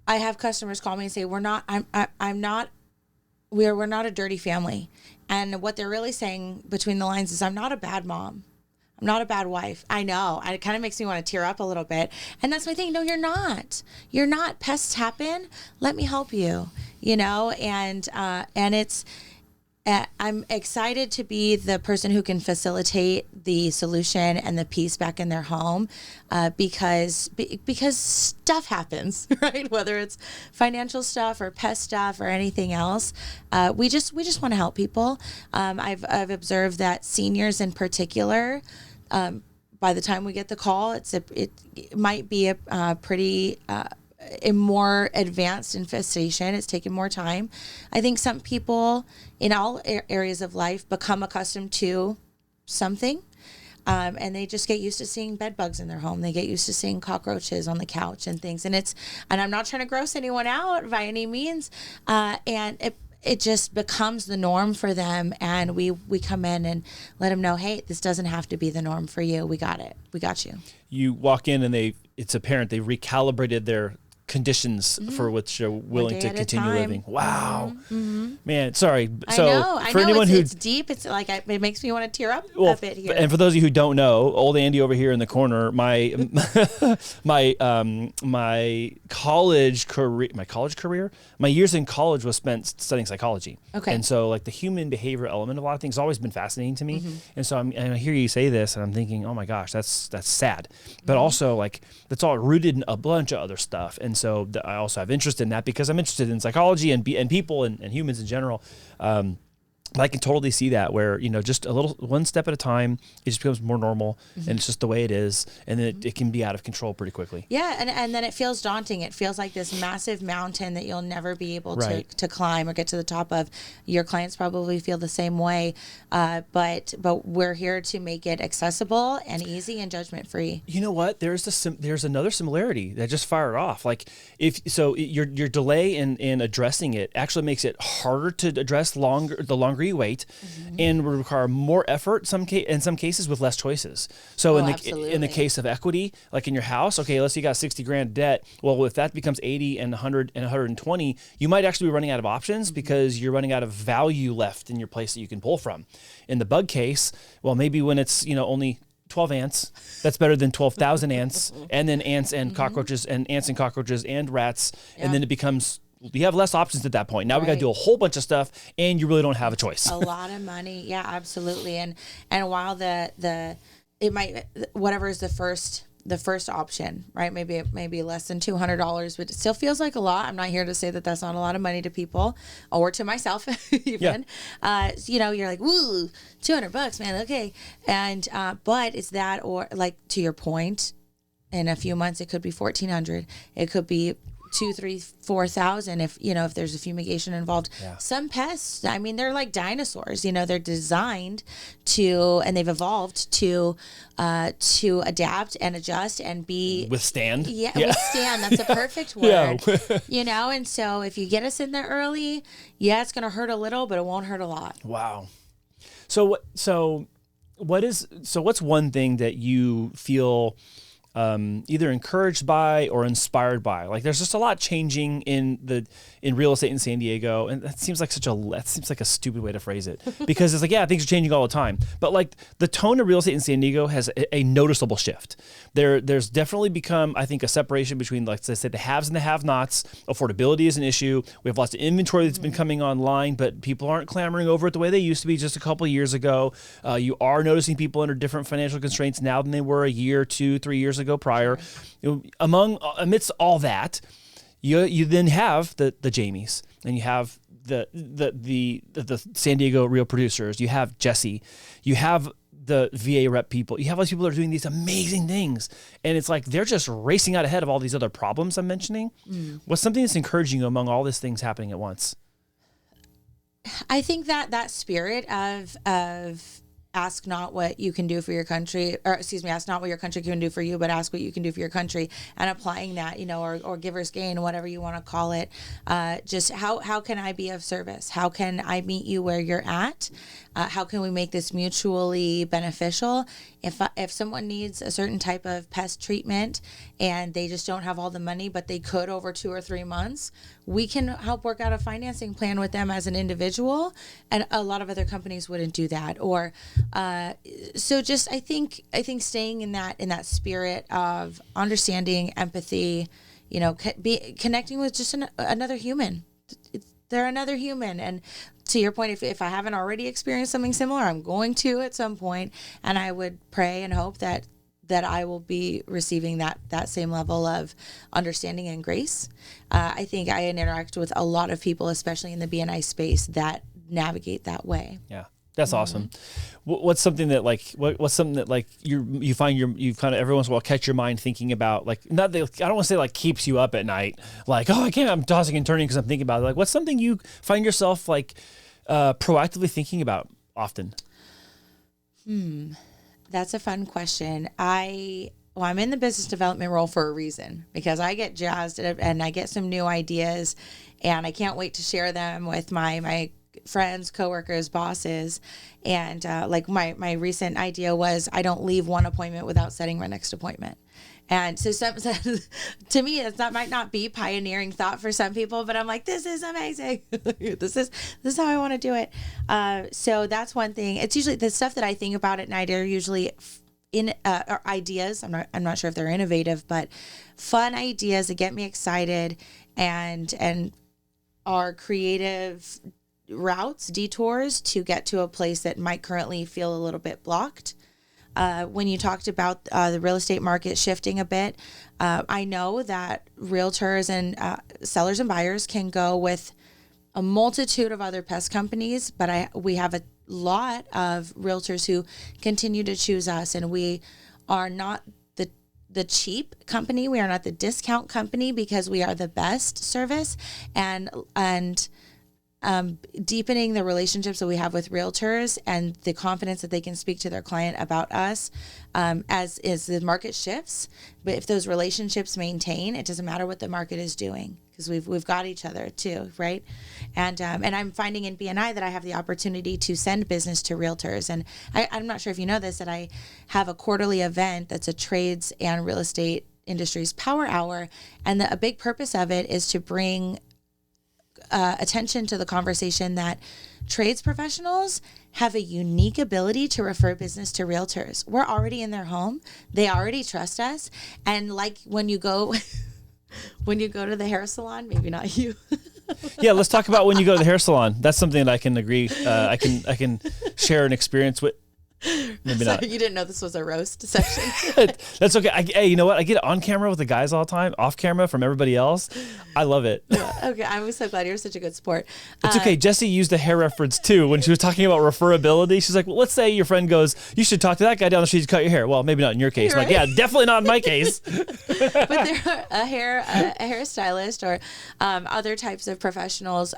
have customers call me and say, we're not a dirty family. And what they're really saying between the lines is, I'm not a bad mom. I'm not a bad wife. I know. It kind of makes me want to tear up a little bit. And that's my thing. No, you're not. You're not. Pests happen. Let me help you. And it's, I'm excited to be the person who can facilitate the solution and the peace back in their home, because stuff happens, right? Whether it's financial stuff or pest stuff or anything else, we just want to help people. I've observed that seniors in particular, by the time we get the call, it might be a pretty a more advanced infestation. It's taken more time. I think some people in all areas of life become accustomed to something, and they just get used to seeing bed bugs in their home. They get used to seeing cockroaches on the couch and things. And I'm not trying to gross anyone out by any means. And it just becomes the norm for them. And we come in and let them know, hey, this doesn't have to be the norm for you. We got it. We got you. You walk in and it's apparent they recalibrated their conditions for which you're willing to continue living. Wow. Man, sorry. So I know. Anyone it's deep. It's like, it makes me want to tear up a bit here. And for those of you who don't know, old Andy over here in the corner, my college career, my years in college was spent studying psychology. Okay. And so like the human behavior element of a lot of things has always been fascinating to me. And so and I hear you say this and I'm thinking, oh my gosh, that's sad. But also like that's all rooted in a bunch of other stuff. And so I also have interest in that because I'm interested in psychology and people and humans in general. I can totally see that where, just one step at a time, it just becomes more normal and it's just the way it is. And then it can be out of control pretty quickly. Yeah. And then it feels daunting. It feels like this massive mountain that you'll never be able to climb or get to the top of. Your clients probably feel the same way. But we're here to make it accessible and easy and judgment free. You know what? There's another similarity that just fired off. Like your delay in addressing it actually makes it harder to address the longer you wait, and would require more effort in some cases with less choices. So in the case of equity, like in your house, okay, let's say you got 60 grand debt. Well, if that becomes 80 and 100 and 120, you might actually be running out of options because you're running out of value left in your place that you can pull from. In the bug case, well, maybe when it's only 12 ants, that's better than 12,000 ants, and then ants and cockroaches and rats, and then it becomes. You have less options at that point. Now we got to do a whole bunch of stuff, and you really don't have a choice. A lot of money, yeah, absolutely. And while it might, whatever is the first option, right? Maybe less than $200, but it still feels like a lot. I'm not here to say that that's not a lot of money to people or to myself even. Yeah. You're like, woo, $200, man, okay. And but it's that, or like to your point, in a few months it could be $1,400. It could be 2,000, 3,000, 4,000 if there's a fumigation involved. Yeah. Some pests, I mean, they're like dinosaurs. They're designed to, and they've evolved to adapt and adjust and withstand. Yeah, withstand. That's a perfect word. Yeah. And so if you get us in there early, it's going to hurt a little, but it won't hurt a lot. Wow. So what's one thing that you feel either encouraged by or inspired by. Like there's just a lot changing in real estate in San Diego, and that seems like a stupid way to phrase it, because it's like, yeah, things are changing all the time, but like the tone of real estate in San Diego has a noticeable shift. There's definitely become, I think, a separation between, like I said, the haves and the have-nots. Affordability is an issue. We have lots of inventory that's been coming online, but people aren't clamoring over it the way they used to be just a couple of years ago. You are noticing people under different financial constraints now than they were a year, 2, 3 years ago prior. Amidst all that, you then have the Jamies, and you have the San Diego Real Producers. You have Jesse. You have the VARep people. You have all these people that are doing these amazing things, and it's like they're just racing out ahead of all these other problems I'm mentioning. What's something that's encouraging you among all these things happening at once? I think that spirit of ask not what you can do for your country, or excuse me, ask not what your country can do for you, but ask what you can do for your country, and applying that, or giver's gain, whatever you want to call it. Just how can I be of service? How can I meet you where you're at? How can we make this mutually beneficial? If someone needs a certain type of pest treatment and they just don't have all the money, but they could over 2 or 3 months, we can help work out a financing plan with them as an individual. And a lot of other companies wouldn't do that. Or so just I think staying in that spirit of understanding, empathy, connecting with just another human. They're another human. And to your point, if I haven't already experienced something similar, I'm going to at some point, and I would pray and hope that I will be receiving that same level of understanding and grace. I think I interact with a lot of people, especially in the BNI space, that navigate that way. Yeah. That's awesome. What's something that you find you kind of every once in a while catch your mind thinking about, like, not that, I don't want to say like keeps you up at night, like, oh, I'm tossing and turning because I'm thinking about it. Like, what's something you find yourself like proactively thinking about often? That's a fun question. I'm in the business development role for a reason, because I get jazzed and I get some new ideas, and I can't wait to share them with my friends, coworkers, bosses. And like my recent idea was, I don't leave one appointment without setting my next appointment. And so to me, that might not be pioneering thought for some people, but I'm like, this is amazing. This is how I want to do it. So that's one thing. It's usually the stuff that I think about at night are usually are ideas. I'm not sure if they're innovative, but fun ideas that get me excited and are creative routes, detours to get to a place that might currently feel a little bit blocked. When you talked about the real estate market shifting a bit, I know that realtors and sellers and buyers can go with a multitude of other pest companies, but we have a lot of realtors who continue to choose us, and we are not the cheap company. We are not the discount company, because we are the best service, and deepening the relationships that we have with realtors and the confidence that they can speak to their client about us as the market shifts. But if those relationships maintain, it doesn't matter what the market is doing, because we've got each other too, right? And I'm finding in BNI that I have the opportunity to send business to realtors. And I'm not sure if you know this, that I have a quarterly event that's a trades and real estate industries power hour. And a big purpose of it is to bring attention to the conversation that trades professionals have a unique ability to refer business to realtors. We're already in their home. They already trust us. And like when you go to the hair salon, maybe not you. Yeah, let's talk about when you go to the hair salon. That's something that I can agree. I can share an experience with. Maybe not. You didn't know this was a roast section. That's okay. Hey, you know what? I get on camera with the guys all the time, off camera from everybody else. I love it. Okay, I'm so glad you're such a good sport. It's okay. Jesse used a hair reference too when she was talking about referability. She's like, well, let's say your friend goes, you should talk to that guy down the street to cut your hair. Well, maybe not in your case. Right? Like, yeah, definitely not in my case. But there are a hairstylist or other types of professionals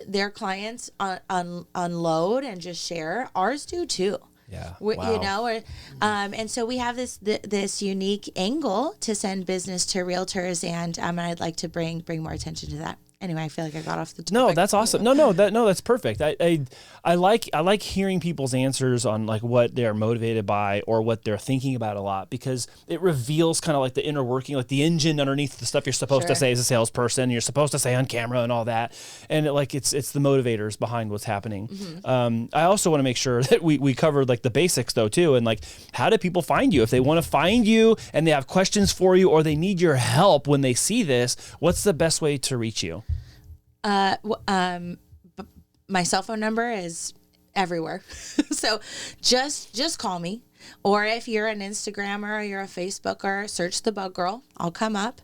their clients unload and just share. Ours do too. Yeah. Wow. And so we have this unique angle to send business to realtors, and I'd like to bring more attention to that. anyway, I feel like I got off the topic. No, that's awesome. No, that's perfect. I like hearing people's answers on like what they're motivated by or what they're thinking about a lot, because it reveals kind of like the inner working, like the engine underneath the stuff you're supposed to say as a salesperson, you're supposed to say on camera and all that. And it's the motivators behind what's happening. I also want to make sure that we covered like the basics though too, and like how do people find you if they want to find you and they have questions for you or they need your help when they see this? What's the best way to reach you? My cell phone number is everywhere. So just call me. Or if you're an Instagrammer or you're a Facebooker, search the Bug Girl. I'll come up.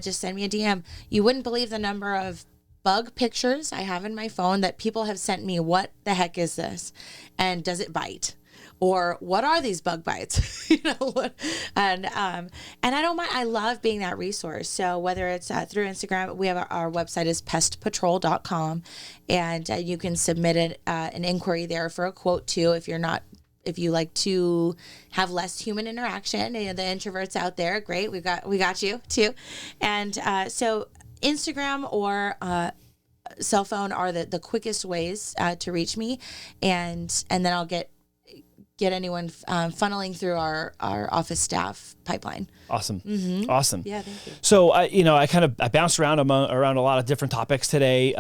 Just send me a DM. You wouldn't believe the number of bug pictures I have in my phone that people have sent me. What the heck is this? And does it bite? Or what are these bug bites? And I don't mind. I love being that resource. So whether it's through Instagram, we have our website is pestpatrol.com, and you can submit an inquiry there for a quote too. If you like to have less human interaction, the introverts out there, great. We got you too. And so Instagram or cell phone are the quickest ways to reach me, and then I'll get anyone funneling through our office staff pipeline. Awesome. Awesome. Yeah, thank you. So I bounced around a lot of different topics today.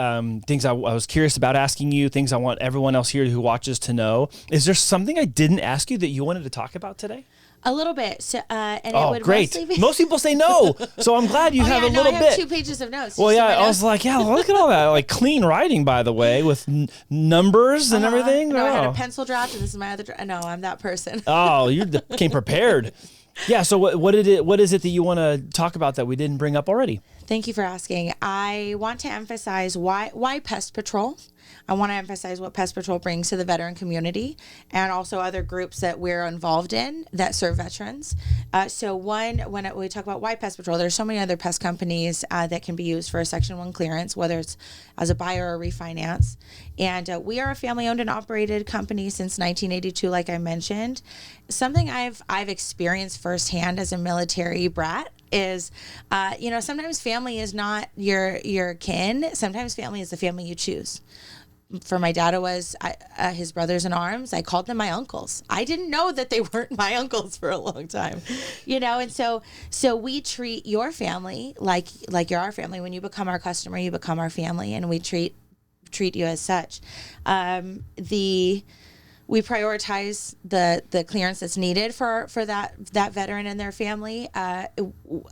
Things I was curious about asking you, things I want everyone else here who watches to know. Is there something I didn't ask you that you wanted to talk about today? A little bit. So, and it would great. mostly be... Most people say no, so I'm glad you have a little bit. I have 2 pages of notes. Well, yeah, I was like, look at all that, like clean writing, by the way, with numbers and everything. No, I had a pencil draft, and this is my other draft. No, I'm that person. Oh, you came prepared. Yeah. So what is it that you want to talk about that we didn't bring up already? Thank you for asking. I want to emphasize why Pest Patrol. I want to emphasize what Pest Patrol brings to the veteran community and also other groups that we're involved in that serve veterans. So when we talk about why Pest Patrol, there's so many other pest companies that can be used for a Section 1 clearance, whether it's as a buyer or refinance. And we are a family-owned and operated company since 1982, like I mentioned. Something I've experienced firsthand as a military brat is, sometimes family is not your kin. Sometimes family is the family you choose. For my dad, it was his brothers in arms. I called them my uncles. I didn't know that they weren't my uncles for a long time, and so we treat your family like you're our family. When you become our customer, you become our family, and we treat you as such. We prioritize the clearance that's needed for that veteran and their family. I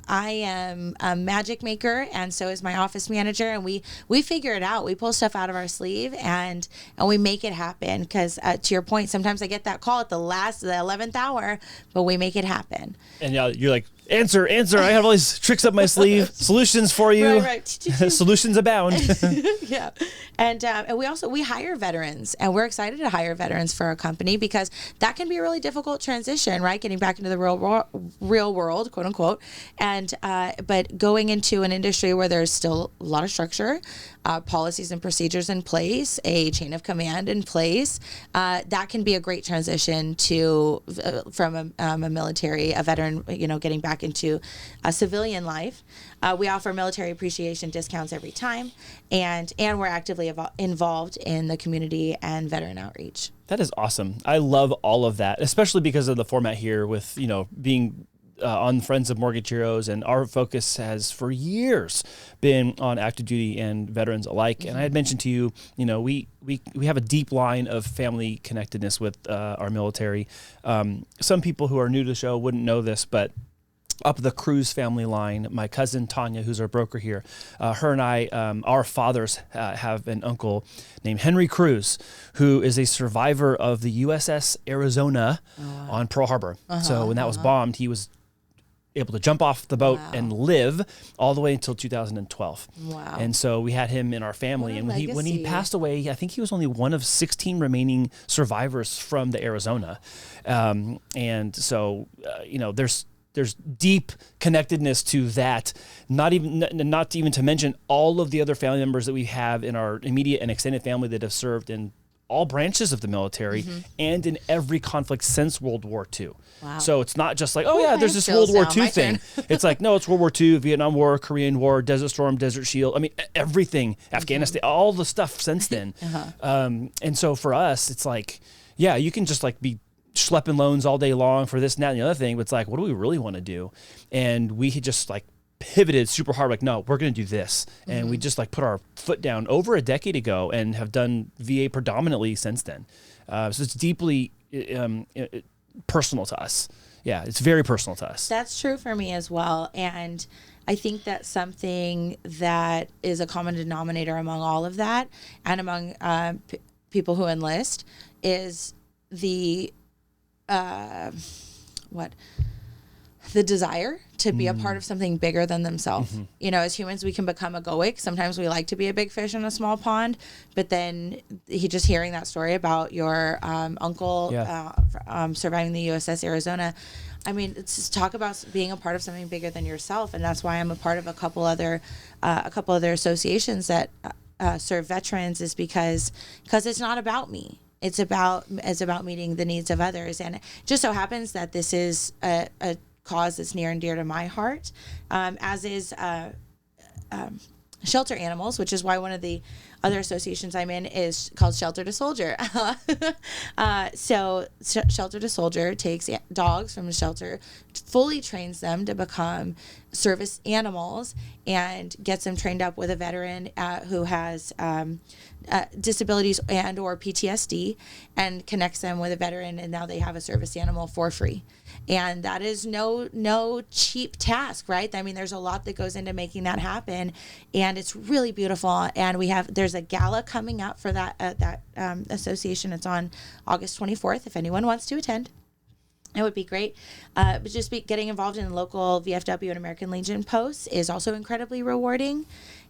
am a magic maker, and so is my office manager, and we figure it out. We pull stuff out of our sleeve and we make it happen. Because to your point, sometimes I get that call at the 11th hour, but we make it happen. And you're like, answer. I have all these tricks up my sleeve, solutions for you. Right. Solutions abound. Yeah. And we hire veterans, and we're excited to hire veterans for our company because that can be a really difficult transition, right? Getting back into the real world, quote unquote. And, but going into an industry where there's still a lot of structure, policies and procedures in place, a chain of command in place, that can be a great transition from a veteran, getting back into a civilian life. We offer military appreciation discounts every time, and we're actively involved in the community and veteran outreach. That is awesome. I love all of that, especially because of the format here with, being on Friends of Mortgage Heroes, and our focus has for years been on active duty and veterans alike. And I had mentioned to you, we have a deep line of family connectedness with our military. Some people who are new to the show wouldn't know this, but up the Cruz family line, my cousin Tanya, who's our broker here, her and I, our fathers have an uncle named Henry Cruz, who is a survivor of the USS Arizona on Pearl Harbor. So when that was bombed, he was able to jump off the boat and live all the way until 2012. Wow. And so we had him in our family. And when he passed away, I think he was only one of 16 remaining survivors from the Arizona. And so, there's deep connectedness to that, not even to mention all of the other family members that we have in our immediate and extended family that have served in all branches of the military and in every conflict since World War II. Wow. So it's not just like, oh yeah, there's this World War II thing. It's like, no, it's World War II, Vietnam War, Korean War, Desert Storm, Desert Shield. I mean, everything, Afghanistan, all the stuff since then. And so for us, it's like, yeah, you can just like be schlepping loans all day long for this and that and the other thing, but it's like, what do we really want to do? And we had just like pivoted super hard, like, no, we're going to do this. And we just like put our foot down over a decade ago and have done VA predominantly since then. So it's deeply personal to us. Yeah, it's very personal to us. That's true for me as well. And I think that's something that is a common denominator among all of that and among people who enlist is the the desire to be a part of something bigger than themselves. You know, as humans, we can become egoic. Sometimes we like to be a big fish in a small pond, but then just hearing that story about your uncle surviving the USS Arizona, I mean, it's just talk about being a part of something bigger than yourself. And that's why I'm a part of a couple other associations that serve veterans, is because it's not about me. It's about meeting the needs of others. And it just so happens that this is a cause that's near and dear to my heart, as is shelter animals, which is why one of the other associations I'm in is called Shelter to Soldier. So Shelter to Soldier takes dogs from the shelter, fully trains them to become service animals, and gets them trained up with a veteran who has disabilities and or PTSD, and connects them with a veteran, and now they have a service animal for free. And that is no cheap task, right? I mean, there's a lot that goes into making that happen, and it's really beautiful. And there's a gala coming up for that association. It's on August 24th. If anyone wants to attend, it would be great. But just getting involved in local VFW and American Legion posts is also incredibly rewarding.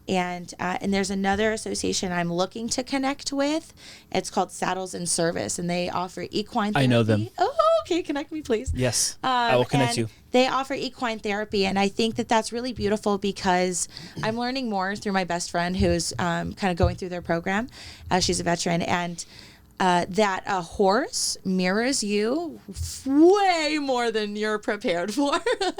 And there's another association I'm looking to connect with. It's called Saddles and Service, and they offer equine therapy. I know them. Oh, okay. Connect me, please. Yes, I will connect you. They offer equine therapy, and I think that that's really beautiful because I'm learning more through my best friend who's kind of going through their program. She's a veteran, and that a horse mirrors you way more than you're prepared for,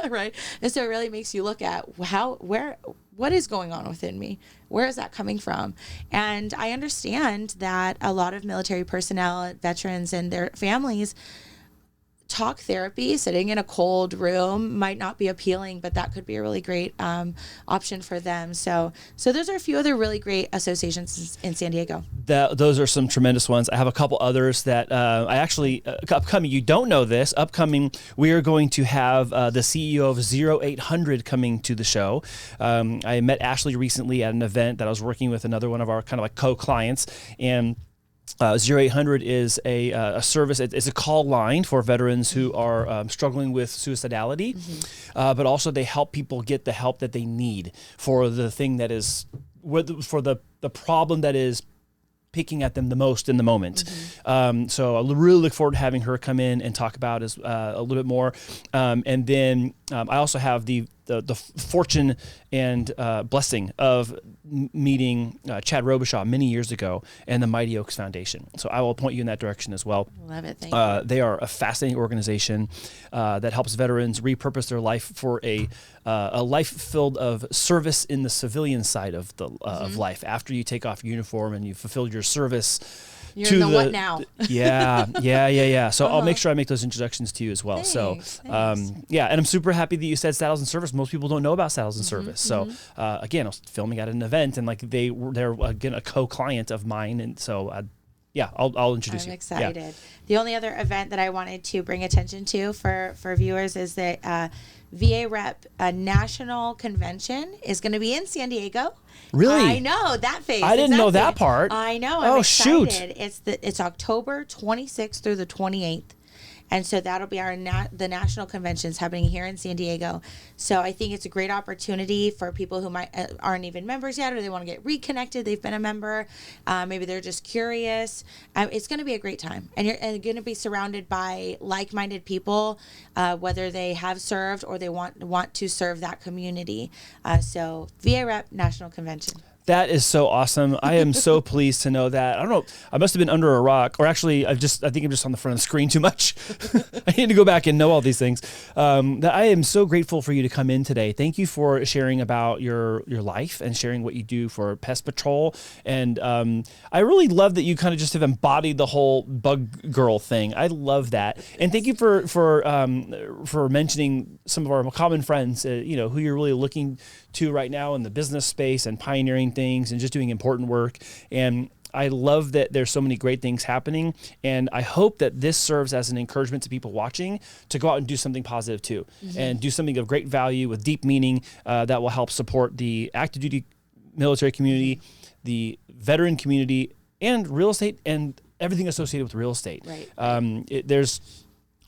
right? And so it really makes you look at what is going on within me? Where is that coming from? And I understand that a lot of military personnel, veterans, and their families, talk therapy, sitting in a cold room might not be appealing, but that could be a really great option for them. So those are a few other really great associations in San Diego. Those are some tremendous ones. I have a couple others that I actually, upcoming, you don't know this, upcoming, we are going to have the CEO of 0800 coming to the show. I met Ashley recently at an event that I was working with another one of our kind of like co-clients, and 0800 is a service. It's a call line for veterans who are struggling with suicidality, but also they help people get the help that they need for the thing that is, for the problem that is picking at them the most in the moment. So I really look forward to having her come in and talk about a little bit more. And then I also have the fortune and blessing of meeting Chad Robichaud many years ago and the Mighty Oaks Foundation. So I will point you in that direction as well. Love it. Thank you. They are a fascinating organization that helps veterans repurpose their life for a life filled of service in the civilian side of the of life. After you take off your uniform and you fulfilled your service. You're in the what now? Yeah. So I'll make sure I make those introductions to you as well. Thanks. And I'm super happy that you said Saddles and Service. Most people don't know about Saddles and Service. So again, I was filming at an event, and like they're again a co-client of mine, and so I'll introduce you. I'm excited. Yeah. The only other event that I wanted to bring attention to for viewers is that VARep National Convention is going to be in San Diego. Really? I know that face. I didn't know that part. I know. I'm excited. It's October 26th through the 28th. And so that'll be the national conventions happening here in San Diego. So I think it's a great opportunity for people who aren't even members yet, or they want to get reconnected. They've been a member. Maybe they're just curious. It's going to be a great time. And you're going to be surrounded by like-minded people, whether they have served or they want to serve that community. So VARep National Convention. That is so awesome. I am so pleased to know that. I don't know. I must have been under a rock, or actually, I think I'm just on the front of the screen too much. I need to go back and know all these things. That I am so grateful for you to come in today. Thank you for sharing about your life and sharing what you do for Pest Patrol. And I really love that you kind of just have embodied the whole bug girl thing. I love that. And thank you for mentioning some of our common friends, who you're really looking to right now in the business space and pioneering things and just doing important work. And I love that there's so many great things happening. And I hope that this serves as an encouragement to people watching to go out and do something positive too, and do something of great value with deep meaning that will help support the active duty military community, the veteran community, and real estate and everything associated with real estate. Right. There's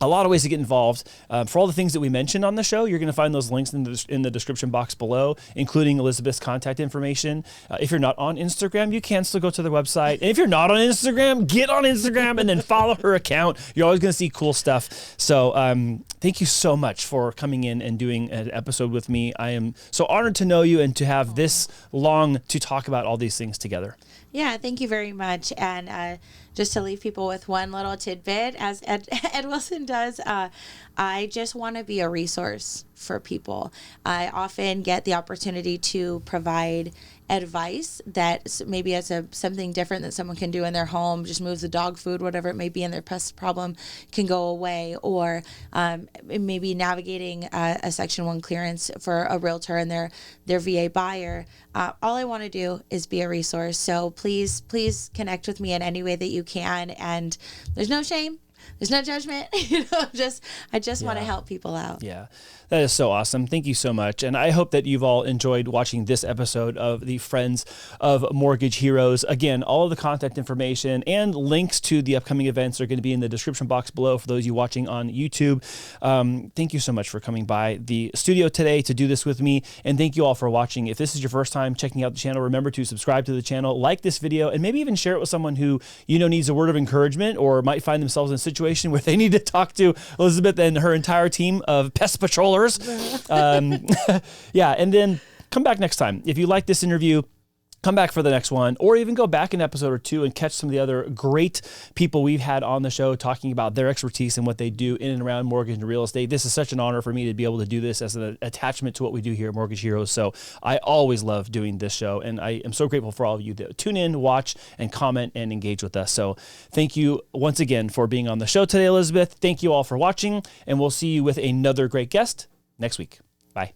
a lot of ways to get involved. For all the things that we mentioned on the show, you're going to find those links in the description box below, including Elizabeth's contact information. If you're not on Instagram, you can still go to their website. And if you're not on Instagram, get on Instagram and then follow her account. You're always going to see cool stuff. So thank you so much for coming in and doing an episode with me. I am so honored to know you and to have this long to talk about all these things together. Yeah, thank you very much. And just to leave people with one little tidbit, as Ed Wilson does, I just want to be a resource for people. I often get the opportunity to provide advice that maybe as something different that someone can do in their home, just moves the dog food, whatever it may be, and their pest problem can go away, or maybe navigating a Section 1 clearance for a realtor and their VA buyer. All I want to do is be a resource. So please connect with me in any way that you can. And there's no shame. There's no judgment. I just want to help people out. Yeah, that is so awesome. Thank you so much. And I hope that you've all enjoyed watching this episode of the Friends of Mortgage Heroes. Again, all of the contact information and links to the upcoming events are going to be in the description box below for those of you watching on YouTube. Thank you so much for coming by the studio today to do this with me. And thank you all for watching. If this is your first time checking out the channel, remember to subscribe to the channel, like this video, and maybe even share it with someone who needs a word of encouragement or might find themselves in a situation where they need to talk to Elizabeth and her entire team of pest patrollers. And then come back next time. If you like this interview, come back for the next one, or even go back an episode or two and catch some of the other great people we've had on the show talking about their expertise and what they do in and around mortgage and real estate. This is such an honor for me to be able to do this as an attachment to what we do here at Mortgage Heroes. So I always love doing this show, and I am so grateful for all of you that tune in, watch, and comment and engage with us. So thank you once again for being on the show today, Elizabeth. Thank you all for watching, and we'll see you with another great guest next week. Bye.